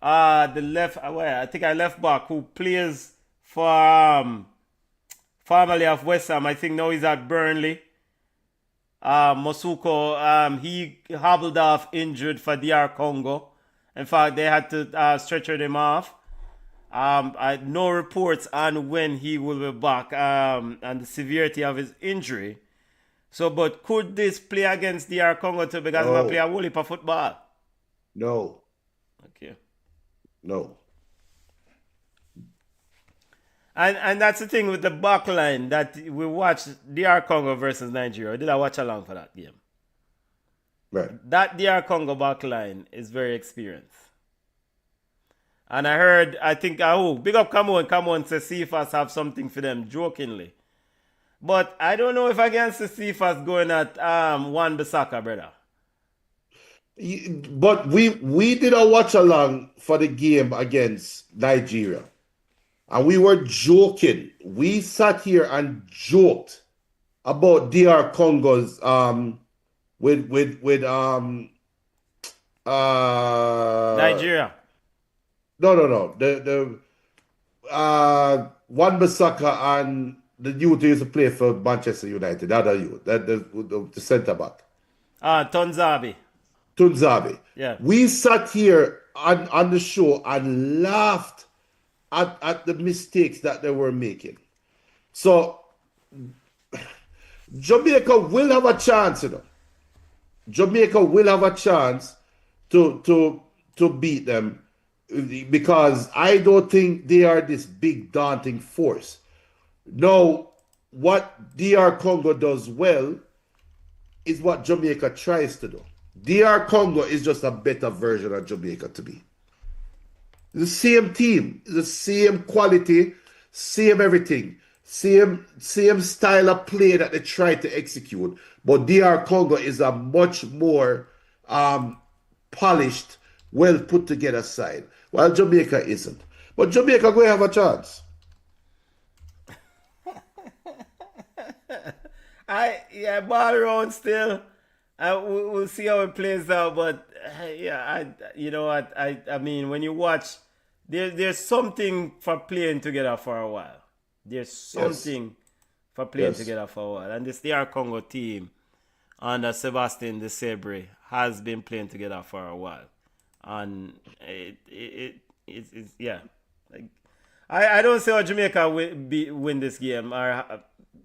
the left, I think I left back, who plays for formerly of West Ham. I think now he's at Burnley. Masuko, he hobbled off injured for DR Congo. In fact, they had to stretcher him off. No reports on when he will be back and the severity of his injury. So, but could this play against DR Congo too? Because they play a whole heap of football. No. Okay. No. And that's the thing with the back line that we watched DR Congo versus Nigeria. Did I watch along for that game? Right. That DR Congo back line is very experienced. And I heard, big up Cameroon says CFAS have something for them, jokingly. But I don't know if I can see CFAS going at Wan-Bissaka, brother. But we did a watch along for the game against Nigeria. And we were joking. We sat here and joked about DR Congo's Nigeria. No. Wan-Bissaka and the youth who used to play for Manchester United, the other youth, the centre back, Tonzabi. Tunzabi. Yeah. We sat here on the show and laughed at the mistakes that they were making. So Jamaica will have a chance, you know. Jamaica will have a chance to beat them because I don't think they are this big daunting force. Now, what DR Congo does well is what Jamaica tries to do. DR Congo is just a better version of Jamaica to me. The same team, the same quality, same everything, same style of play that they try to execute. But DR Congo is a much more polished, well put together side, while Jamaica isn't. But Jamaica going to have a chance. Ball around still. We'll see how it plays out, but you know what? I mean, when you watch, there's something for playing together for a while. There's something for playing together for a while, and this DR Congo team under Sebastien de Sabre has been playing together for a while, and it's yeah. I don't see how Jamaica win this game, or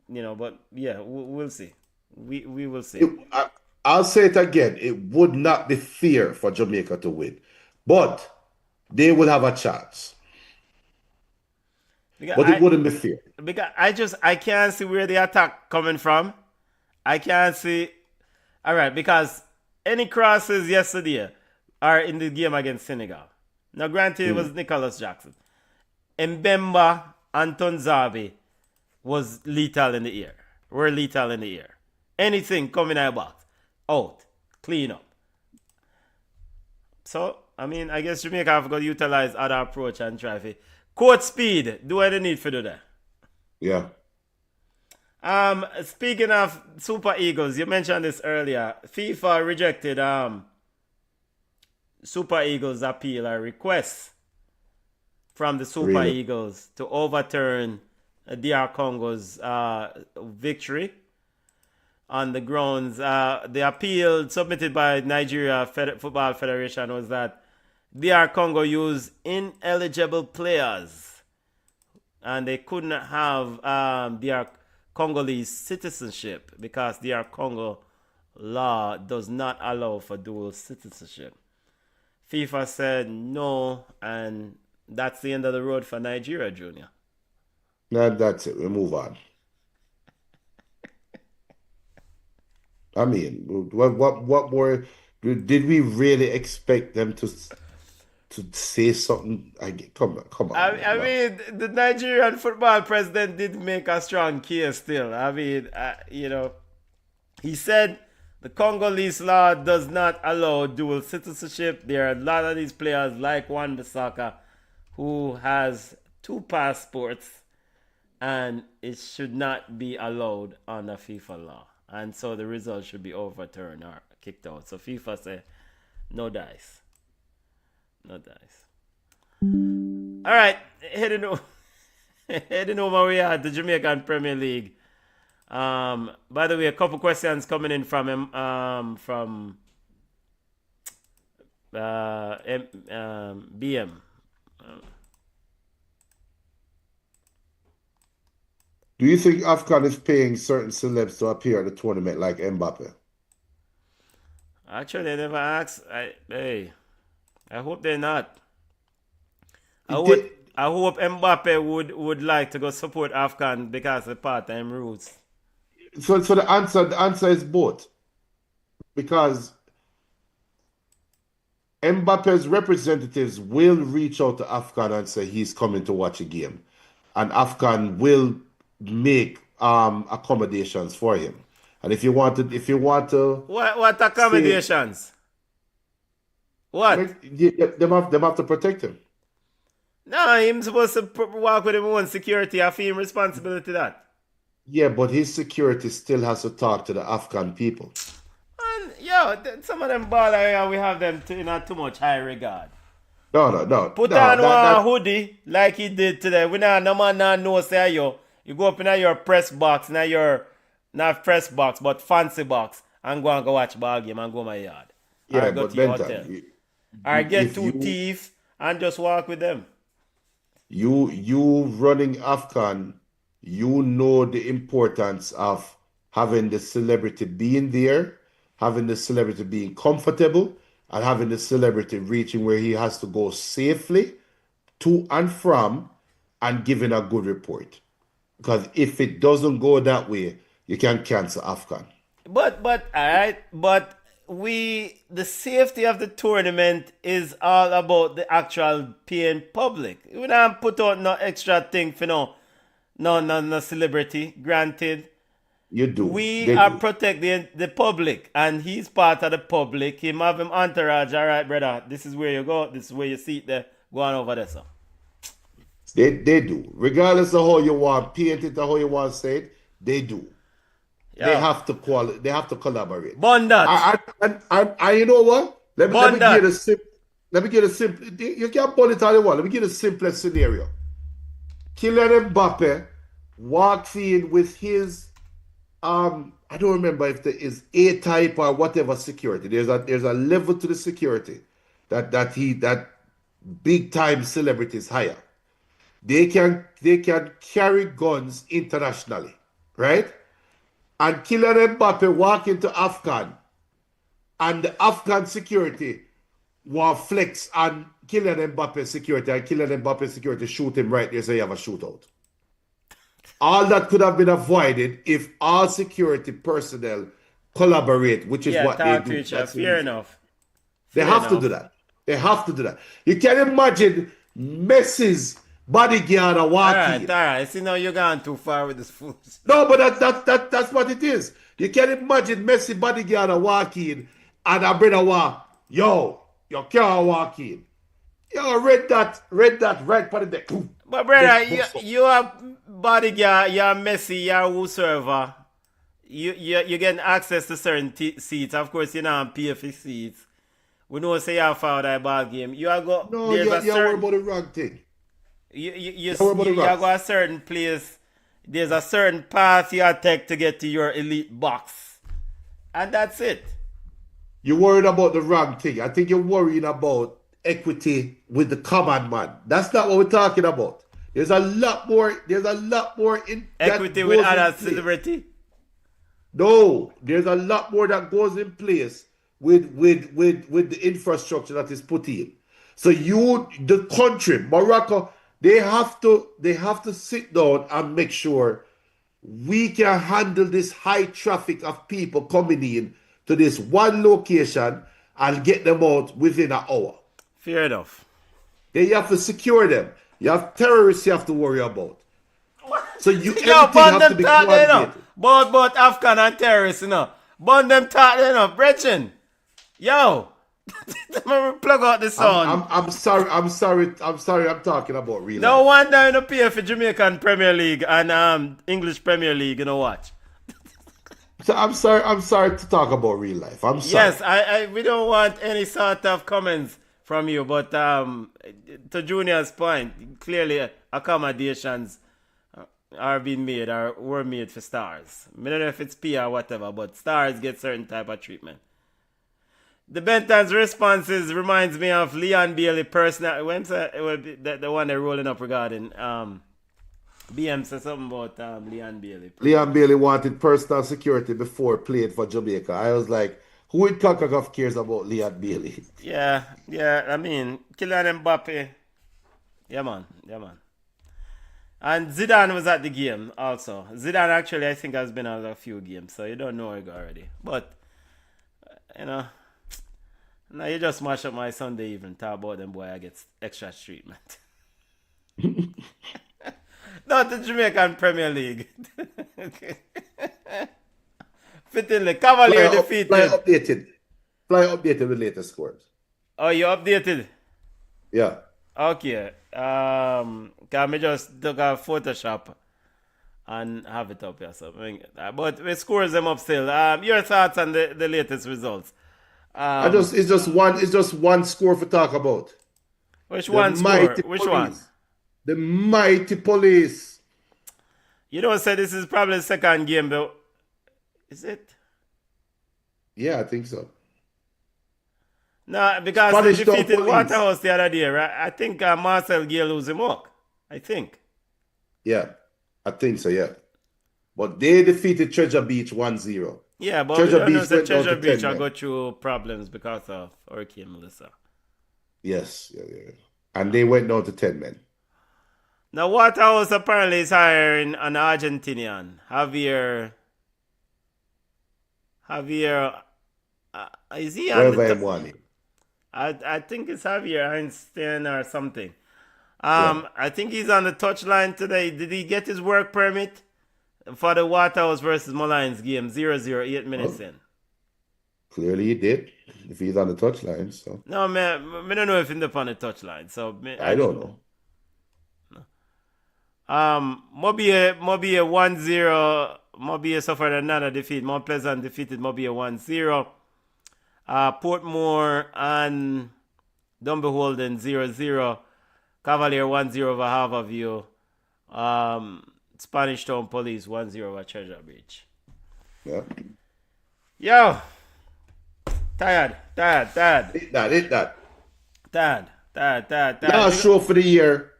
you know, but yeah, we'll see. We will see. I'll say it again. It would not be fair for Jamaica to win, but they will have a chance. But it wouldn't be fair. Because I can't see where the attack coming from. I can't see. All right, because any crosses yesterday are in the game against Senegal. Now, granted, it was Nicholas Jackson. Mbemba and Tonzabi was lethal in the air. Were lethal in the air. Anything coming out of box, out, clean up. So, I mean, I guess Jamaica have got to utilize other approach and try to court speed. Do what they need for do that. Yeah. Speaking of Super Eagles, you mentioned this earlier. FIFA rejected Super Eagles appeal or request from the Super Eagles to overturn DR Congo's victory on the grounds. The appeal submitted by Nigeria Football Federation was that DR Congo used ineligible players and they couldn't have DR Congolese citizenship because DR Congo law does not allow for dual citizenship. FIFA said no, and that's the end of the road for Nigeria, Junior. No, that's it. We move on. I mean, what more did we really expect them to say something? Come on. I mean, the Nigerian football president did make a strong case still. I mean, you know, he said the Congolese law does not allow dual citizenship. There are a lot of these players like Wan-Bissaka who has 2 passports and it should not be allowed under FIFA law. And so the result should be overturned or kicked out. So FIFA said, no dice. No dice. All right, heading over we are the Jamaican Premier League. By the way, a couple questions coming in from BM. Do you think AFCON is paying certain celebs to appear at the tournament like Mbappe? Actually, they never asked. I hope they're not. I hope Mbappe would like to go support AFCON because of part-time roots. So the answer is both. Because Mbappe's representatives will reach out to AFCON and say he's coming to watch a game. And AFCON will make accommodations for him. And if you want to what accommodations? What? Them have to protect him. No, he's supposed to walk with his own security. I feel responsibility to that. Yeah, but his security still has to talk to the Afghan people. And some of them ballers, we have them in not too much high regard. Put on one hoodie like he did today. We nah no man nah know say you go up in your press box, now your not press box, but fancy box, and go watch ball game and go my yard. Yeah, Or go but to your hotel. Benton, Or get if two thieves and just walk with them. you running AFCON, you know the importance of having the celebrity being there, having the celebrity being comfortable, and having the celebrity reaching where he has to go safely to and from and giving a good report. Because if it doesn't go that way, you can cancel AFCON. But alright, but the safety of the tournament is all about the actual paying public. We don't put out no extra thing for no celebrity, granted. You do. We They are do. protecting the public, and he's part of the public. Him have him entourage. All right, brother. This is where you go. This is where you sit there. Go on over there, sir. They do. Regardless of how you want paint it or how you want to say it, they do. They Yeah. have to they have to collaborate. Bun that. And you know what? Let me Bun that. get a simple. Let me get a simple. You can't bun it all you want. Let me get a simplest scenario. Kylian Mbappe walks in with his I don't remember if there is A type or whatever security. There's a level to the security that big time celebrities hire. They can carry guns internationally, right? And Kylian Mbappe walk into AFCON, and the Afghan security will flex on Kylian Mbappe security, and Kylian Mbappe security shoot him right there, so you have a shootout. All that could have been avoided if all security personnel collaborate, which is what they talk do. to each other. That's Fair easy. enough. They have to do that. They have to do that. You can imagine Messi's bodyguard walking. All right. See, now you're going too far with this food. No, but that's what it is. You can imagine Messi bodyguard walking and a brother walk. Yo, your car walking. Yo, read that right part of the deck. But brother, you are bodyguard, you're Messi, you're whosoever. You getting access to certain seats. Of course, you don't pay for seats. We know say you foul that ball game. You are go. No, you're worried about the wrong thing. You go a certain place. There's a certain path you take to get to your elite box, and that's it. You're worried about the wrong thing. I think you're worrying about equity with the common man. That's not what we're talking about. There's a lot more. There's a lot more in equity with other celebrity. No, there's a lot more that goes in place with the infrastructure that is put in. So the country, Morocco, they have to sit down and make sure we can handle this high traffic of people coming in to this one location and get them out within an hour. Fair enough. Then you have to secure them. You have terrorists you have to worry about. So everything bond have to them be talk there, coordinated. Both Afghan and terrorists, Bond them talk there, Bretchen. Yo. Let me plug out the sound. I'm sorry. I'm talking about real No life. wonder you don't pay for Jamaican Premier League and English Premier League, watch. So I'm sorry to talk about real life. I'm sorry. Yes, we don't want any sort of comments from you, but to Junior's point, clearly accommodations are being made or were made for stars. I don't know if it's PR or whatever, but stars get certain type of treatment. The Benton's responses reminds me of Leon Bailey personal. When the one they're rolling up regarding BM said something about Leon Bailey. Leon Bailey wanted personal security before playing for Jamaica. I was like, who in CONCACAF cares about Leon Bailey? Yeah. I mean, Kylian Mbappe. Yeah, man. And Zidane was at the game also. Zidane actually, I think, has been at a few games, so you don't know it already. But, now you just mash up my Sunday evening. Talk about them boy I get extra treatment. Not the Jamaican Premier League. Fittingly, Cavalier defeated. Fly updated with latest scores. Oh, you updated? Yeah. Okay. Can we just do a Photoshop and have it up here? So, but we scores them up still. Your thoughts on the latest results? It's just one score for talk about. Which The one score? mighty Which one? police. The mighty police. You don't say this is probably the second game, but is it? Yeah, I think so. No, because they Spanish Town defeated Police. Waterhouse the other day, right? I think Marcel Gale lose him up. I think. Yeah, I think so, yeah. But they defeated Treasure Beach 1-0. Yeah, but Treasure we don't know Beach that went down Treasure to Beach 10 will men. go through problems because of Hurricane Melissa. Yes, yeah. And they went down to 10 men. Now, Waterhouse apparently is hiring an Argentinian, Javier. Is he on Wherever the I want it. I think it's Javier Einstein or something. Yeah. I think he's on the touchline today. Did he get his work permit for the Waterhouse versus Mullines game? 0-0, 8 minutes in. Clearly he did. If he's on the touchline, so. No, man, I don't know if he's on the touchline. So I don't know. Mobile 1-0. Mobile suffered another defeat. Mount Pleasant defeated Mobile 1-0. Portmore and Dunbeholden 0-0. Cavalier 1-0 over Harborview. Spanish Town Police 1-0 over Treasure Beach. Yeah. Yo! Tired. Hit that. Tired. Last show for the year.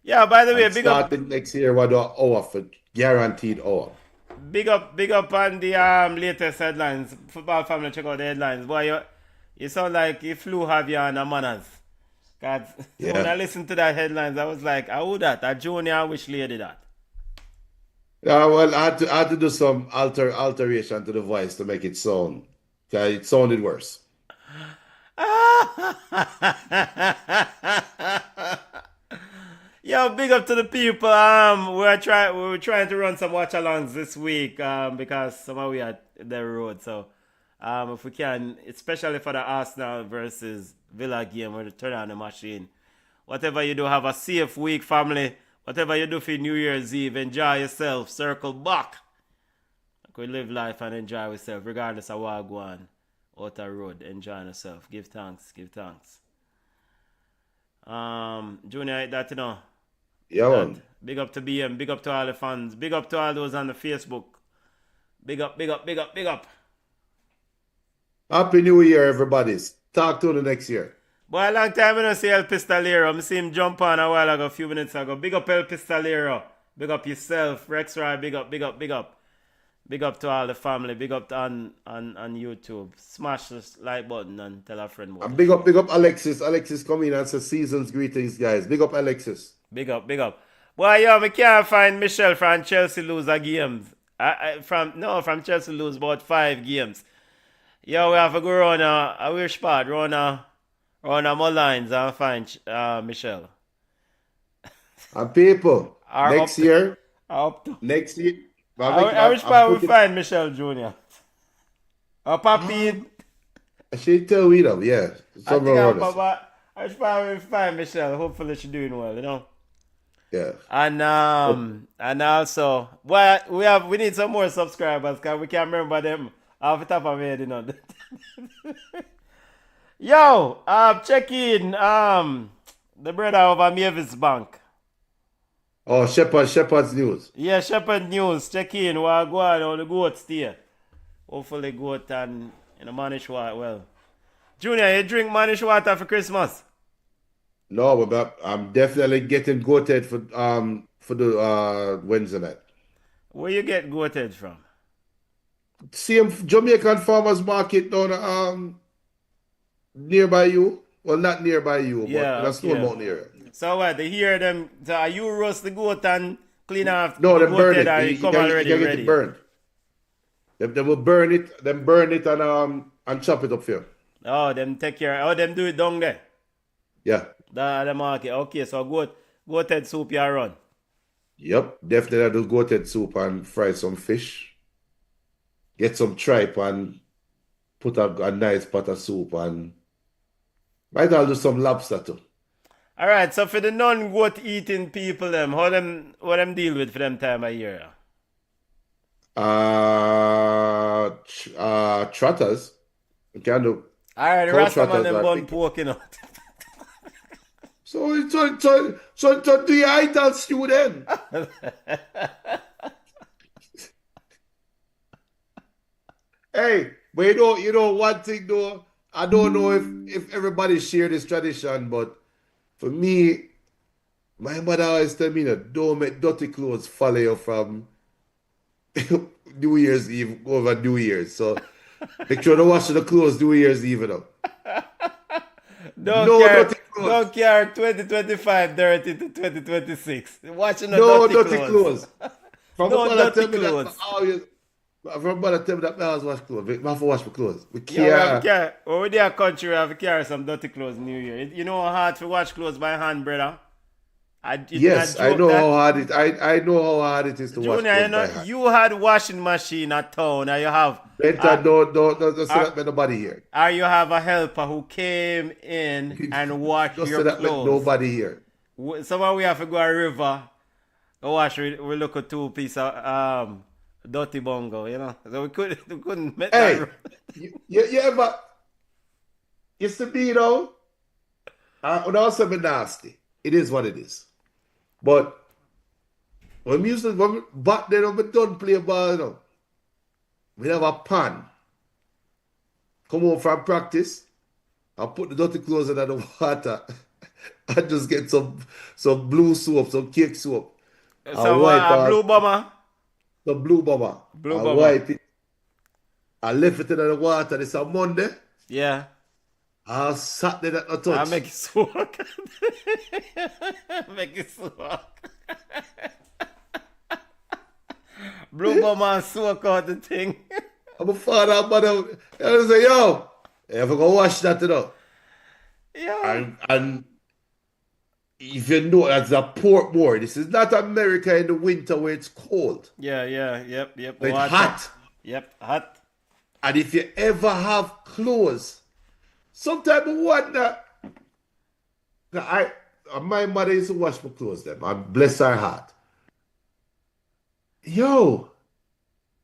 Yeah, by the way, And big up starting next year, what do hour for guaranteed hour. Big up on the latest headlines. Football family, check out the headlines. Boy, you sound like you flew Javier and manners. Cause Yeah. when I listened to that headlines, I was like, I would that. A junior wish lady that. Yeah, well, I had to do some alteration to the voice to make it sound. Okay, it sounded worse. Yo, big up to the people. We were trying to run some watch-alongs this week because somehow we are the road. So if we can, especially for the Arsenal versus Villa game, we're turn on the machine. Whatever you do, have a safe week, family. Whatever you do for New Year's Eve, enjoy yourself. Circle back. We live life and enjoy ourselves, regardless of what go on out the road. Enjoy yourself. Give thanks. Junior, that you know. Yeah, man. Big up to BM. Big up to all the fans. Big up to all those on the Facebook. Big up. Happy New Year, everybody. Talk to you next year. Boy, a long time I don't see El Pistolero. I see him jump on a while ago, a few minutes ago. Big up El Pistolero. Big up yourself. Rex Roy, big up. Big up to all the family. Big up on YouTube. Smash the like button and tell a friend more. And big up Alexis. Alexis come in and say season's greetings, guys. Big up Alexis. Big up. Boy, yo, I can't find Michelle from Chelsea lose a games. From Chelsea lose about 5 games. Yo, we have to go around a weird spot, around a Mullines and find Michelle. And people, next year. I wish we find Michelle Jr. Papi. She tell me though, yeah. I wish we find Michelle. Hopefully she's doing well, you know. Yeah. And also, well, we need some more subscribers because we can't remember them off the top of my head, you know. Yo, check in the brother over Mavis Bank. Oh, Shepherd's News. Yeah, Shepherd News. Check in. We're going on the goat stay. Hopefully goat and manish water. Well, Junior, you drink manish water for Christmas? No, but I'm definitely getting goated for the Wednesday night. Where you get goated from? Same Jamaican farmers market down nearby you. Well, not nearby you, but in a small mountain area. So what? They hear them. So are you roast the goat and clean off? No, the they burn goated, it. or You come can already get ready? it burned. They will burn it. Then burn it and chop it up here. Oh, them take care. Oh, them do it down there. Yeah. The market. Okay, so goated soup you run. Yep, definitely I do goated soup and fry some fish. Get some tripe and put a nice pot of soup and might I'll do some lobster too. All right, so for the non-goat eating people, what them deal with for them time of year? Trotters. You can do. Alright, the Couch Rastaman ratters them are bun big. poking out. So do your idol stew then. Hey, but you know one thing though. I don't know if everybody share this tradition, but for me, my mother always tell me that don't make dirty clothes follow you from New Year's Eve over New Year's. So make sure to wash the clothes New Year's Eve, you know. Don't No care, dirty clothes. don't care 2025 dirty to 2026. Watching the No dirty dirty clothes. clothes. From my No mother dirty tell me that I clothes. always from my mother tell me that I always wash clothes. I have to wash my clothes. We Yeah, we have to care. carry. When we there country, we have to carry some dirty clothes New Year. You know how hard to wash clothes by hand, brother? You think I Yes, I joke know how that? hard I know how hard it is to wash Junior, clothes by hand. you had washing machine at town, and you have, Better uh, don't say uh, that with nobody here. or you have a helper who came in and washed Don't your say that with clothes. nobody here. Someone we have to go a river, go wash. We look at two piece of dirty bongo, you know. So we couldn't make that. Hey, you ever used to be, you know, when I was something nasty. It is what it is. But when back then when we done play ball, you know, we have a pan. Come home from practice, I put the dirty clothes into the water and just get some blue soap, some cake soap. I Some wipe blue off bomber, the blue bomber. blue I bomber. wipe it. I left it in the water. It's a Monday. Yeah, I sat there at the I touch. make it soak. Make it soak. Blue bomber soak out the thing. I'm a father and mother. I say, yo, you ever go wash that, you know? Yeah. And if you know that's a Portmore, this is not America in the winter where it's cold. Yeah, yep. It's Water. hot. Yep, hot. And if you ever have clothes, sometimes I wonder. My mother used to wash my clothes them. And bless her heart. Yo,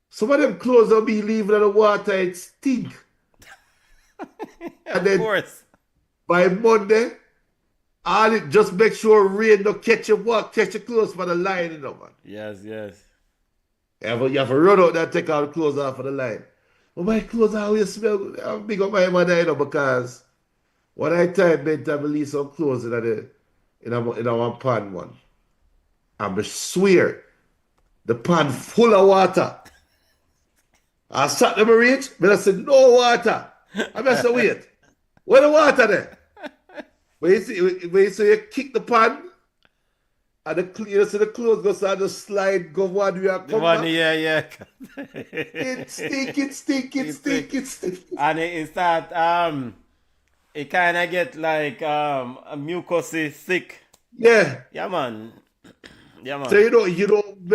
some of them clothes will be leaving in the water, it stink. And Of then course. by Monday, all it just make sure rain don't catch your clothes for the line, you know, man. Yes. You have to run out there and take all the clothes off of the line. But my clothes always smell good. I'm big up my mother, you know, because when I time bedtime, I leave some clothes in our pan one. And I swear, the pan full of water. I sat them reach, but I said, no water. I said, wait, where the water there? When you see you kick the pan, and you see the clothes go start to slide, go one way and The come one, back. yeah. It stink. And it start it kinda get like a mucousy thick. Yeah. Yeah man. So we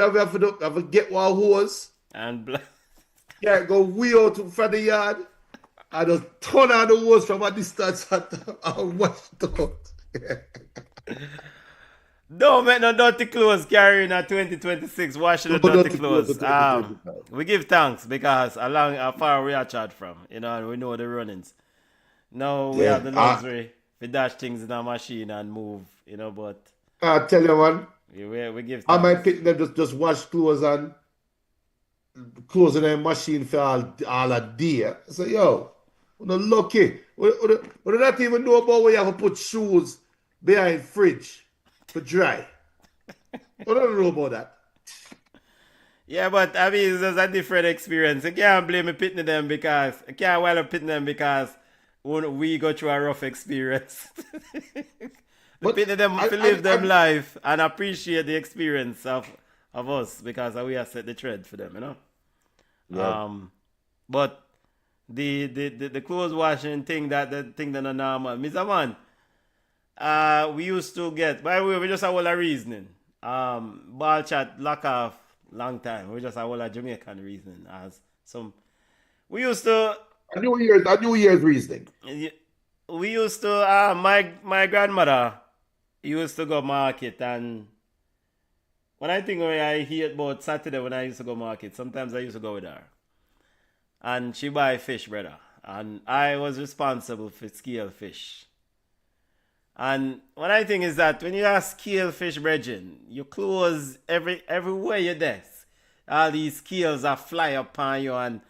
have to get one hose, And yeah, go way out from the yard, and just turn on the hose from a distance and wash it out. don't make no dirty clothes carrying a 2026, washing the No dirty dirty clothes clothes. in 2025. We give thanks because along how far we are charged from, you know, and we know the runnings. Now we Yeah, have the luxury to dash things in our machine and move, you know, but I tell you one, we give I might thanks. pick them just wash clothes and clothes in a machine for all a day. So yo, we're not lucky. We not even know about where you have to put shoes behind fridge for dry. We don't know about that. Yeah, but I mean, it's just a different experience. I can't blame me pitting them because I can't well pitting them because we go through a rough experience. But Pitting them to live them life and appreciate the experience of us because we have set the thread for them, you know. Yeah. But the clothes washing thing the thing that are normal, Mr. Man. We used to get, by the way, we just have all a reasoning. BallChat lock off long time. We just have all a Jamaican reasoning as some. We used to. A New Year's reasoning. We used to. My grandmother used to go market, and when I think when I hear about Saturday when I used to go market, sometimes I used to go with her, and she buy fish, brother. And I was responsible for scale fish. And what I think is that when you have scale fish, brethren, you close everywhere you're there. All these scales are fly upon you and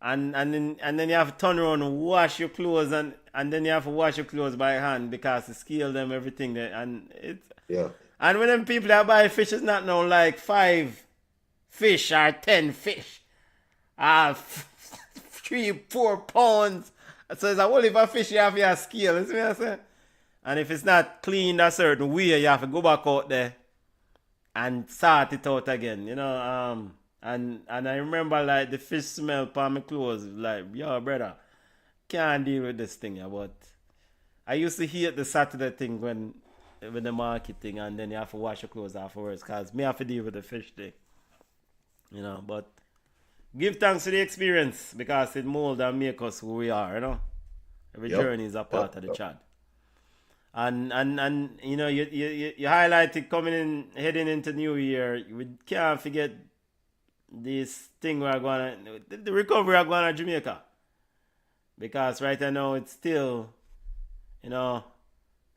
then you have to turn around and wash your clothes and then you have to wash your clothes by hand because the scale them everything there and it's Yeah. and when them people that buy fish, it's not no like 5 fish or 10 fish. 3-4 pounds. So it's a whole heap of fish you have your scale. You see what I'm saying? And if it's not cleaned a certain way, you have to go back out there and sort it out again. And I remember like the fish smell upon my clothes. Like, yo, brother, can't deal with this thing. Yeah, but I used to hate the Saturday thing when the market thing, and then you have to wash your clothes afterwards because me have to deal with the fish thing. But give thanks to the experience because it mold and make us who we are. Every journey is a part of the chat. And you highlighted heading into New Year. We can't forget this thing we're going to, the recovery we're going to Jamaica. Because right now it's still,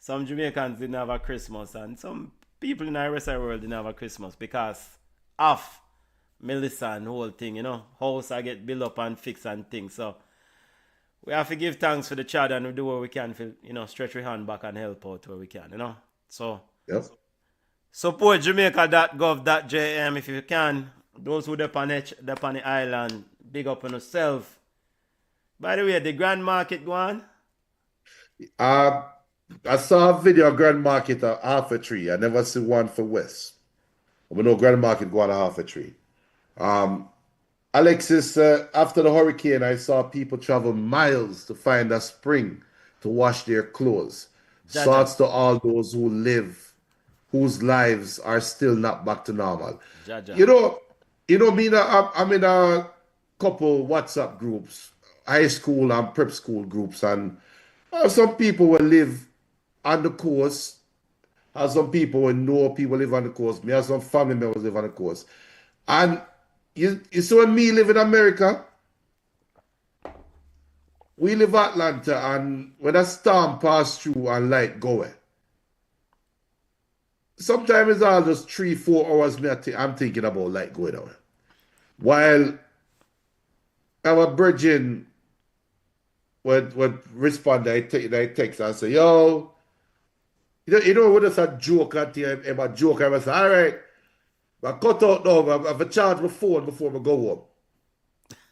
some Jamaicans didn't have a Christmas and some people in the rest of the world didn't have a Christmas because of Melissa and the whole thing, house I get built up and fixed and things. So we have to give thanks for the chat and we do what we can for, stretch our hand back and help out where we can, So support Jamaica.gov.jm if you can. Those who are on the island, big up on yourself. By the way, the Grand Market go on? I saw a video of Grand Market at half a tree. I never see one for West. We know Grand Market go on a half a tree. Alexis, after the hurricane, I saw people travel miles to find a spring to wash their clothes. Thoughts to all those whose lives are still not back to normal. I'm in a couple WhatsApp groups, high school and prep school groups, and some people will live on the coast, and some people will know people live on the coast. Me and some family members live on the coast. And you saw me live in America. We live in Atlanta, and when a storm pass through and light go away, sometimes it's all just 3-4 hours I'm thinking about light going away. While our virgin would respond, I text and say, yo, when it's a joke at him, a joke, I was say, all right, I cut out now, I have a charge my phone before I go home.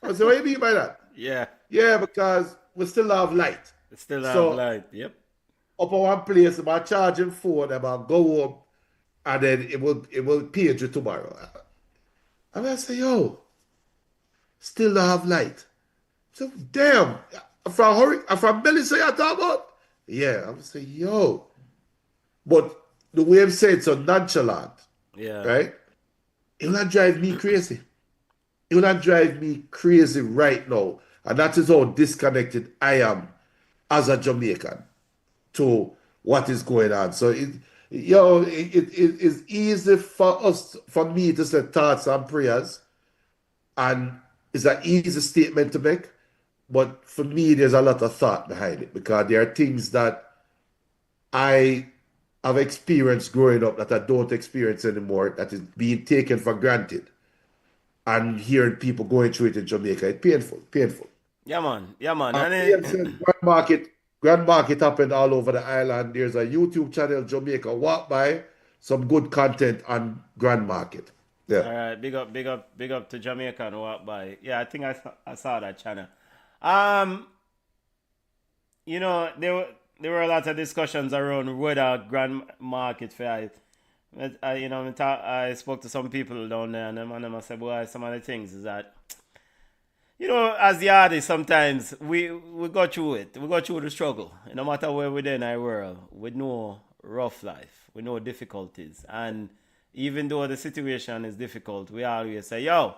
I said, what do you mean by that? Yeah. Yeah, because we still have light. Yep. Up on one place, I'm charging phone, I'm go home, and then it will page you tomorrow. And I say, yo, still don't have light. So damn, from Melissa you talk about? Yeah, I would say, yo. But the way I'm saying so nonchalant, right? It will not drive me crazy. It will not drive me crazy right now. And that is how disconnected I am as a Jamaican to what is going on. So it is easy for me to say thoughts and prayers, and it's an easy statement to make. But for me, there's a lot of thought behind it because there are things that I have experienced growing up that I don't experience anymore, that is being taken for granted. And hearing people going through it in Jamaica, it's painful. Yeah, man. Grand Market happened all over the island. There's a YouTube channel, Jamaica Walk By, some good content on Grand Market. Yeah. All right, big up to Jamaica and Walk By. Yeah, I think I saw that channel. There were a lot of discussions around whether Grand Market fair. I spoke to some people down there, and them said, boy, some of the things is that, as the artists, sometimes we go through it. We go through the struggle. No matter where we're in our world, we know rough life. We know difficulties. And even though the situation is difficult, we always say, yo,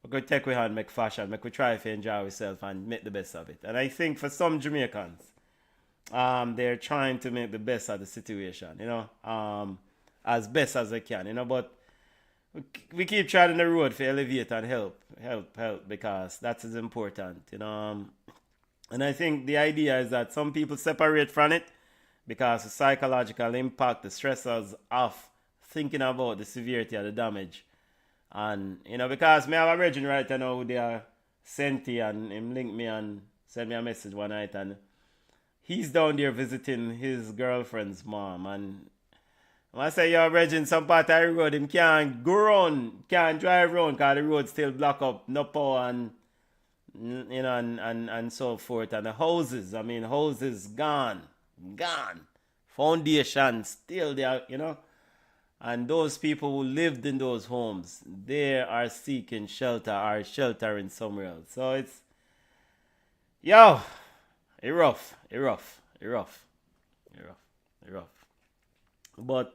we're going to take we hand, make fashion, make we try to enjoy ourselves and make the best of it. And I think for some Jamaicans, they're trying to make the best of the situation, as best as they can, but we keep trying the road for elevate and help because that is important, And I think the idea is that some people separate from it because the psychological impact, the stressors of thinking about the severity of the damage. And, because me have a virgin right now who they are Senti, and him link me and send me a message one night, and he's down there visiting his girlfriend's mom. And I say, yo, Virgin, some part of the road, him can't go around, can't drive around because the road still block up, no power, and and so forth. And the houses gone. Foundation still there, And those people who lived in those homes, they are seeking shelter or sheltering somewhere else. So it's, it rough. But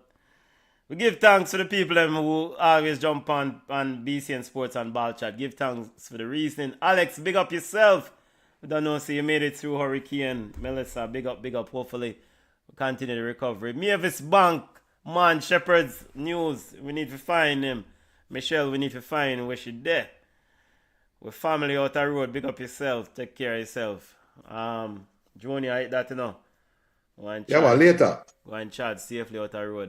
we give thanks to the people them who always jump on BCN Sports and BallChat. Give thanks for the reasoning. Alex, big up yourself. We don't know, so you made it through Hurricane. Melissa, big up. Hopefully, we continue the recovery. Mavis Bank, man, Shepherd's News. We need to find him. Michelle, we need to find where she there. We're family out the road. Big up yourself. Take care of yourself. Junior, I hate that, Yeah, man, later. Go and chat safely out the road.